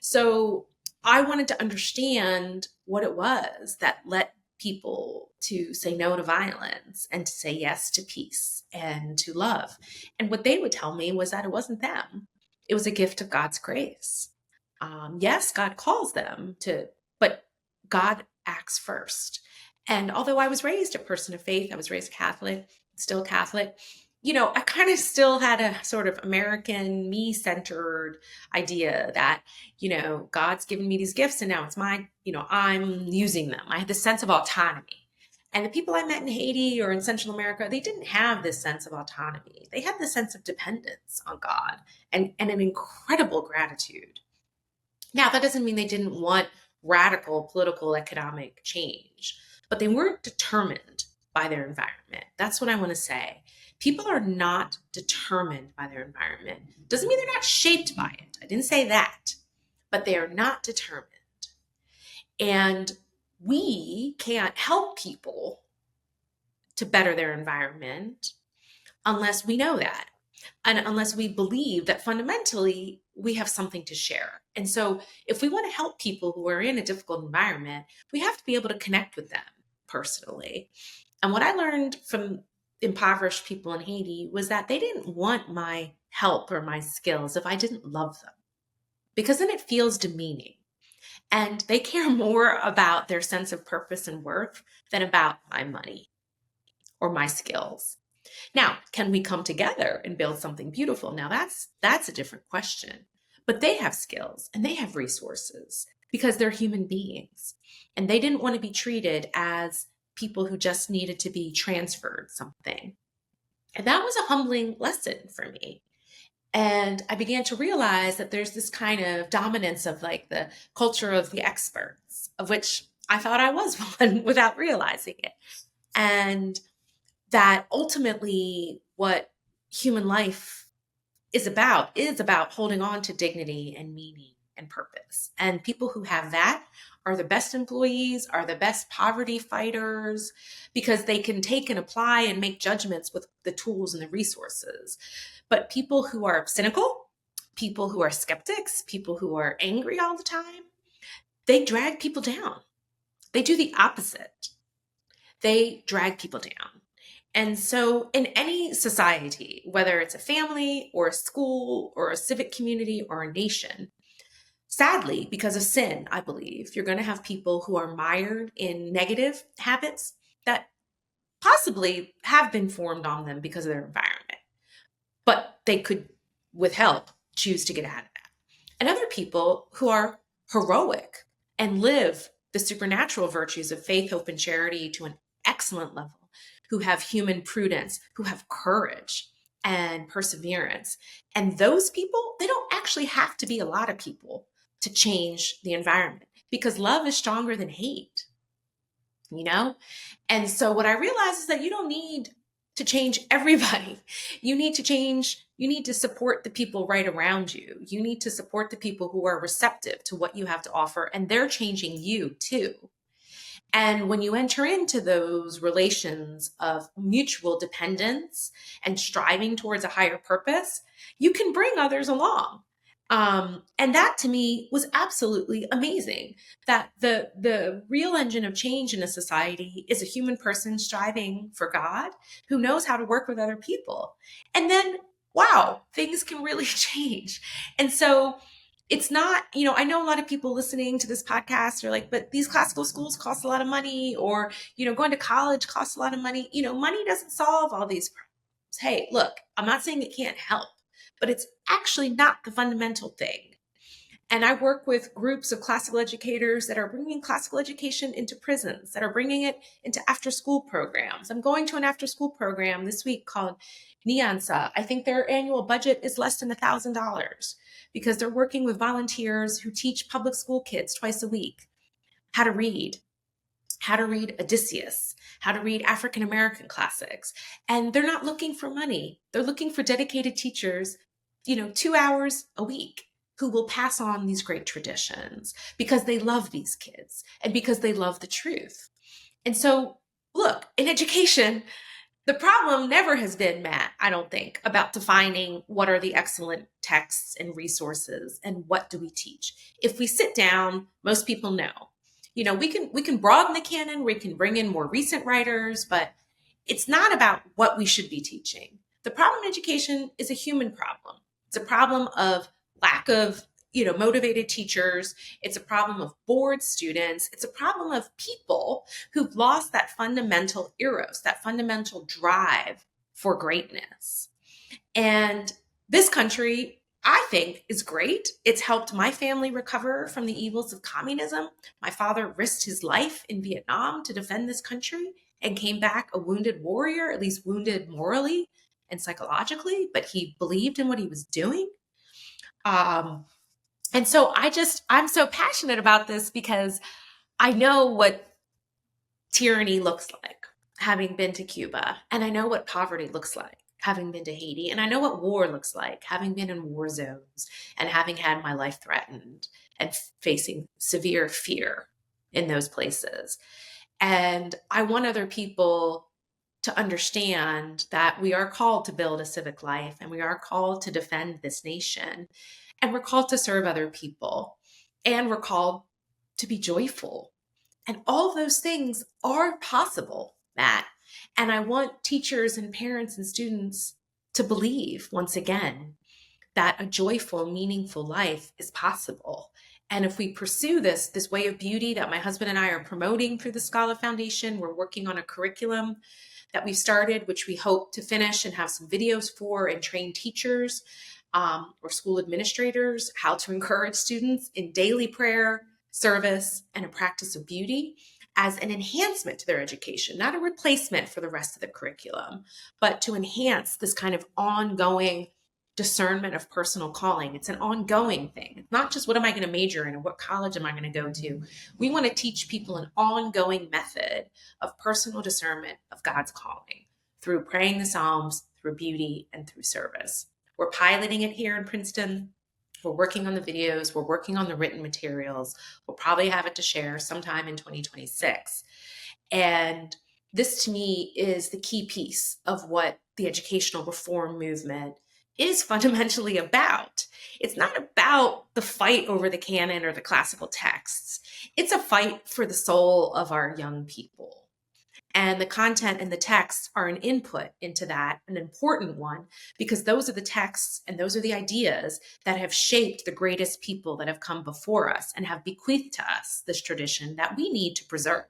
S2: So I wanted to understand what it was that led people to say no to violence and to say yes to peace and to love. And what they would tell me was that it wasn't them. It was a gift of God's grace. Yes, God calls them to, but God acts first. And although I was raised a person of faith, I was raised Catholic, still Catholic, I kind of still had a sort of American, me centered idea that, God's given me these gifts and now it's mine, I'm using them. I had this sense of autonomy. And the people I met in Haiti or in Central America, they didn't have this sense of autonomy. They had this sense of dependence on God and an incredible gratitude. Now, that doesn't mean they didn't want radical political economic change, but they weren't determined by their environment. That's what I want to say. People are not determined by their environment. Doesn't mean they're not shaped by it. I didn't say that, but they are not determined. And we can't help people to better their environment unless we know that. And unless we believe that fundamentally we have something to share. And so if we want to help people who are in a difficult environment, we have to be able to connect with them personally. And what I learned from impoverished people in Haiti was that they didn't want my help or my skills if I didn't love them, because then it feels demeaning. And they care more about their sense of purpose and worth than about my money or my skills. Now, can we come together and build something beautiful? Now that's a different question. But they have skills and they have resources because they're human beings. And they didn't want to be treated as people who just needed to be transferred something. And that was a humbling lesson for me. And I began to realize that there's this kind of dominance of like the culture of the experts, of which I thought I was one without realizing it. And that ultimately what human life is about holding on to dignity and meaning and purpose. And people who have that are the best employees, are the best poverty fighters, because they can take and apply and make judgments with the tools and the resources. But people who are cynical, people who are skeptics, people who are angry all the time, they drag people down. They do the opposite. They drag people down. And so in any society, whether it's a family or a school or a civic community or a nation, sadly, because of sin, I believe, you're going to have people who are mired in negative habits that possibly have been formed on them because of their environment. But they could, with help, choose to get out of that. And other people who are heroic and live the supernatural virtues of faith, hope, and charity to an excellent level, who have human prudence, who have courage and perseverance. And those people, they don't actually have to be a lot of people to change the environment, because love is stronger than hate, And so what I realized is that you don't need to change everybody. You need to support the people right around you. You need to support the people who are receptive to what you have to offer, and they're changing you too. And when you enter into those relations of mutual dependence and striving towards a higher purpose, you can bring others along. And that to me was absolutely amazing, that the real engine of change in a society is a human person striving for God who knows how to work with other people. And then, wow, things can really change. And so it's not, I know a lot of people listening to this podcast are like, but these classical schools cost a lot of money, or, going to college costs a lot of money. Money doesn't solve all these problems. Hey, look, I'm not saying it can't help, but it's actually not the fundamental thing. And I work with groups of classical educators that are bringing classical education into prisons, that are bringing it into after school programs. I'm going to an after school program this week called Niansa. I think their annual budget is less than $1,000 because they're working with volunteers who teach public school kids twice a week how to read, Odysseus, how to read African American classics. And they're not looking for money. They're looking for dedicated teachers, 2 hours a week, who will pass on these great traditions because they love these kids and because they love the truth. And so, look, in education, the problem never has been, Matt, I don't think, about defining what are the excellent texts and resources and what do we teach. If we sit down, most people know. We can broaden the canon, we can bring in more recent writers, but it's not about what we should be teaching. The problem in education is a human problem. It's a problem of lack of motivated teachers. It's a problem of bored students. It's a problem of people who've lost that fundamental eros, that fundamental drive for greatness. And this country, I think, is great. It's helped my family recover from the evils of communism. My father risked his life in Vietnam to defend this country and came back a wounded warrior, at least wounded morally and psychologically, but he believed in what he was doing. And so I'm so passionate about this because I know what tyranny looks like, having been to Cuba, and I know what poverty looks like, having been to Haiti, and I know what war looks like, having been in war zones and having had my life threatened and facing severe fear in those places. And I want other people to understand that we are called to build a civic life and we are called to defend this nation and we're called to serve other people and we're called to be joyful. And all of those things are possible, Matt. And I want teachers and parents and students to believe once again that a joyful, meaningful life is possible. And if we pursue this way of beauty that my husband and I are promoting through the Scala Foundation, we're working on a curriculum that we've started, which we hope to finish and have some videos for and train teachers or school administrators how to encourage students in daily prayer, service, and a practice of beauty as an enhancement to their education, not a replacement for the rest of the curriculum, but to enhance this kind of ongoing discernment of personal calling. It's an ongoing thing. It's not just what am I going to major in or what college am I going to go to. We want to teach people an ongoing method of personal discernment of God's calling through praying the Psalms, through beauty, and through service. We're piloting it here in Princeton. We're working on the videos. We're working on the written materials. We'll probably have it to share sometime in 2026. And this to me is the key piece of what the educational reform movement is fundamentally about. It's not about the fight over the canon or the classical texts. It's a fight for the soul of our young people. And the content and the texts are an input into that, an important one, because those are the texts and those are the ideas that have shaped the greatest people that have come before us and have bequeathed to us this tradition that we need to preserve.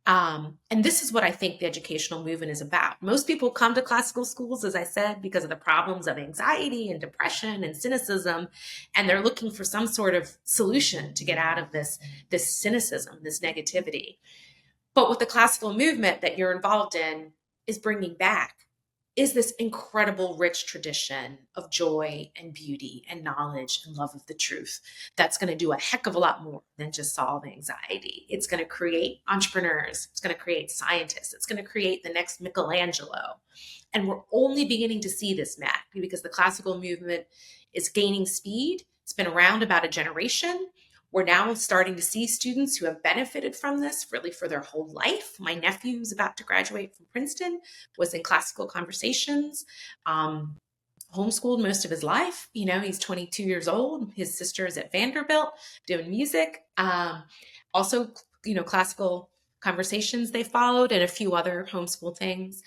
S2: And this is what I think the educational movement is about. Most people come to classical schools, as I said, because of the problems of anxiety and depression and cynicism, and they're looking for some sort of solution to get out of this cynicism, this negativity. But what the classical movement that you're involved in is bringing back is this incredible, rich tradition of joy and beauty and knowledge and love of the truth that's going to do a heck of a lot more than just solve anxiety. It's going to create entrepreneurs. It's going to create scientists. It's going to create the next Michelangelo. And we're only beginning to see this, Matt, because the classical movement is gaining speed. It's been around about a generation. We're now starting to see students who have benefited from this really for their whole life. My nephew, who's about to graduate from Princeton, was in classical conversations, homeschooled most of his life. He's 22 years old. His sister is at Vanderbilt doing music. Also, classical conversations they followed and a few other homeschool things.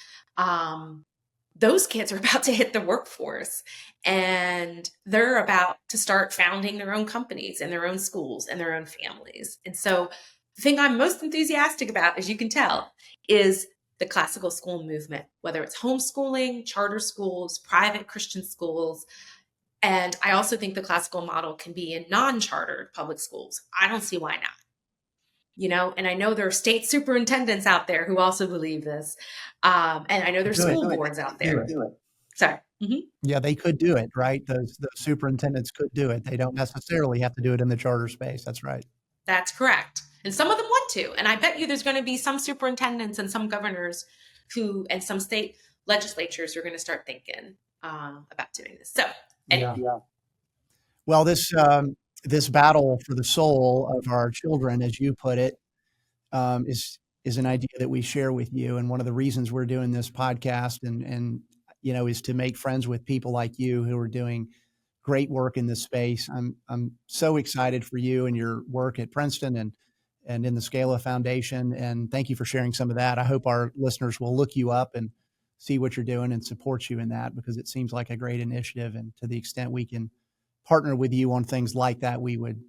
S2: those kids are about to hit the workforce, and they're about to start founding their own companies and their own schools and their own families. And so the thing I'm most enthusiastic about, as you can tell, is the classical school movement, whether it's homeschooling, charter schools, private Christian schools. And I also think the classical model can be in non-chartered public schools. I don't see why not. And I know there are state superintendents out there who also believe this. And I know there's
S1: Do it.
S2: school boards out there. Sorry.
S1: Yeah, they could do it, right? Those superintendents could do it. They don't necessarily have to do it in the charter space. That's right.
S2: That's correct. And some of them want to. And I bet you there's going to be some superintendents and some governors and some state legislatures who are going to start thinking about doing this. So anyway.
S1: Yeah. Well, this battle for the soul of our children, as you put it, is an idea that we share with you. And one of the reasons we're doing this podcast and is to make friends with people like you who are doing great work in this space. I'm so excited for you and your work at Princeton and in the Scala Foundation. And thank you for sharing some of that. I hope our listeners will look you up and see what you're doing and support you in that, because it seems like a great initiative. And to the extent we can partner with you on things like that, we would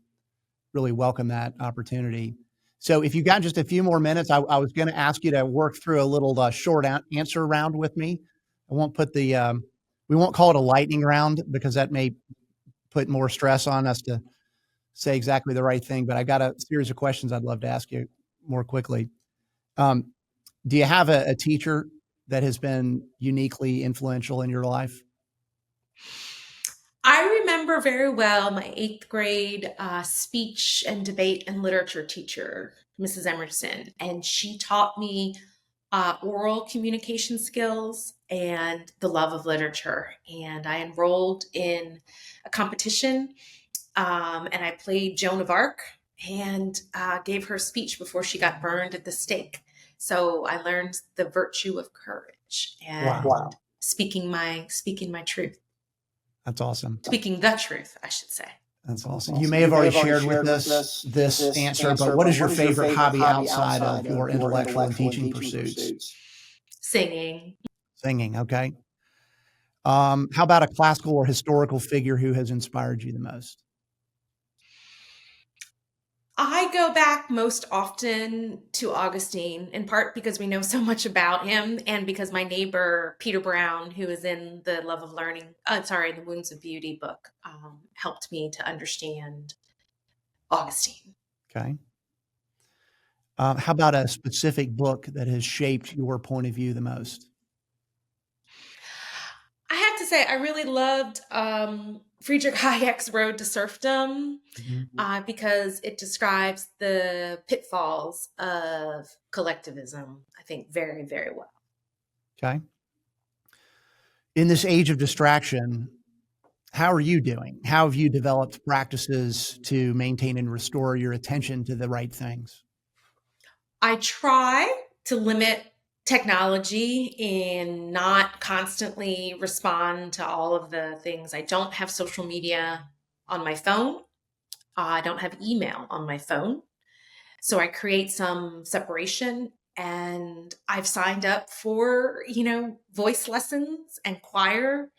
S1: really welcome that opportunity. So if you got just a few more minutes, I was going to ask you to work through a little short answer round with me. I won't put we won't call it a lightning round because that may put more stress on us to say exactly the right thing. But I got a series of questions I'd love to ask you more quickly. Do you have a teacher that has been uniquely influential in your life?
S2: I remember very well my 8th grade speech and debate and literature teacher, Mrs. Emerson, and she taught me oral communication skills and the love of literature. And I enrolled in a competition, and I played Joan of Arc and gave her a speech before she got burned at the stake. So I learned the virtue of courage and speaking my truth.
S1: That's awesome.
S2: Speaking the truth, I should say.
S1: That's awesome. You may have already shared with us this answer, but what is your favorite hobby outside of your intellectual and teaching pursuits?
S2: Singing.
S1: Singing, okay. How about a classical or historical figure who has inspired you the most?
S2: I go back most often to Augustine, in part because we know so much about him and because my neighbor, Peter Brown, who is in the the Wounds of Beauty book, helped me to understand Augustine.
S1: Okay. How about a specific book that has shaped your point of view the most?
S2: I have to say, I really loved Friedrich Hayek's Road to Serfdom, because it describes the pitfalls of collectivism, I think, very, very well.
S1: Okay. In this age of distraction, how are you doing? How have you developed practices to maintain and restore your attention to the right things?
S2: I try to limit technology and not constantly respond to all of the things. I don't have social media on my phone. I don't have email on my phone. So I create some separation, and I've signed up for, voice lessons and choir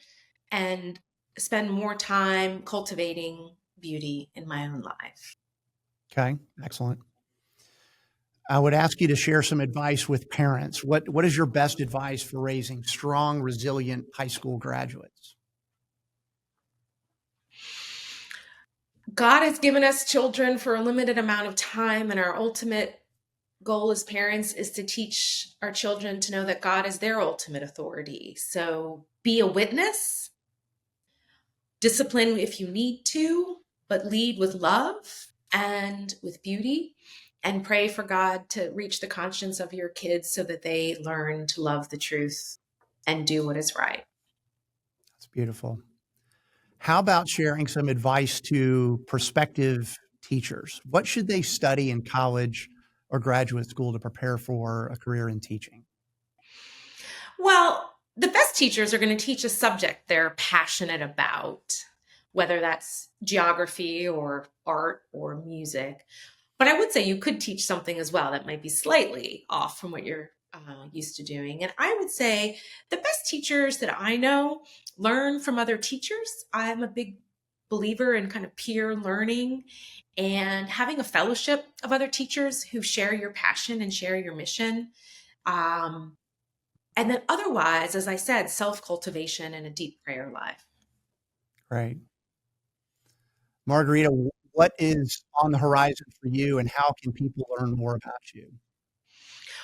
S2: and spend more time cultivating beauty in my own life.
S1: Okay, excellent. I would ask you to share some advice with parents. What is your best advice for raising strong, resilient high school graduates?
S2: God has given us children for a limited amount of time, and our ultimate goal as parents is to teach our children to know that God is their ultimate authority. So be a witness, discipline if you need to, but lead with love and with beauty, and pray for God to reach the conscience of your kids so that they learn to love the truth and do what is right.
S1: That's beautiful. How about sharing some advice to prospective teachers? What should they study in college or graduate school to prepare for a career in teaching?
S2: Well, the best teachers are going to teach a subject they're passionate about, whether that's geography or art or music. But I would say you could teach something as well that might be slightly off from what you're used to doing. And I would say the best teachers that I know learn from other teachers. I'm a big believer in kind of peer learning and having a fellowship of other teachers who share your passion and share your mission. Um, and then otherwise, as I said, self cultivation and a deep prayer life.
S1: Right. Margarita, what is on the horizon for you and how can people learn more about you?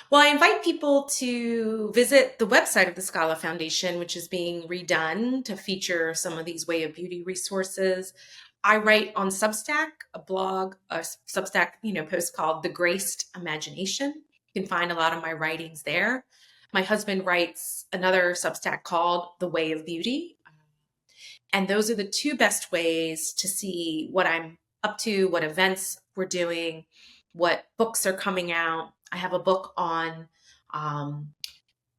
S2: Well, I invite people to visit the website of the Scala Foundation, which is being redone to feature some of these Way of Beauty resources. I write on Substack, a blog, a Substack, post called The Graced Imagination. You can find a lot of my writings there. My husband writes another Substack called The Way of Beauty. And those are the two best ways to see what I'm up to, what events we're doing, what books are coming out. I have a book on um,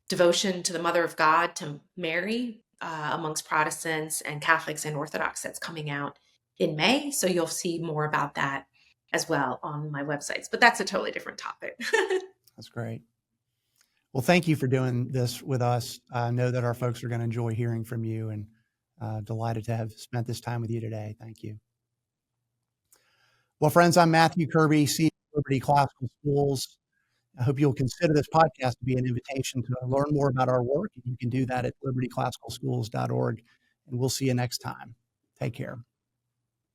S2: devotion to the Mother of God, to Mary, amongst Protestants and Catholics and Orthodox, that's coming out in May. So you'll see more about that as well on my websites. But that's a totally different topic.
S1: That's great. Well, thank you for doing this with us. I know that our folks are going to enjoy hearing from you, and delighted to have spent this time with you today. Thank you. Well, friends, I'm Matthew Kirby, CEO of Liberty Classical Schools. I hope you'll consider this podcast to be an invitation to learn more about our work. You can do that at libertyclassicalschools.org, and we'll see you next time. Take care.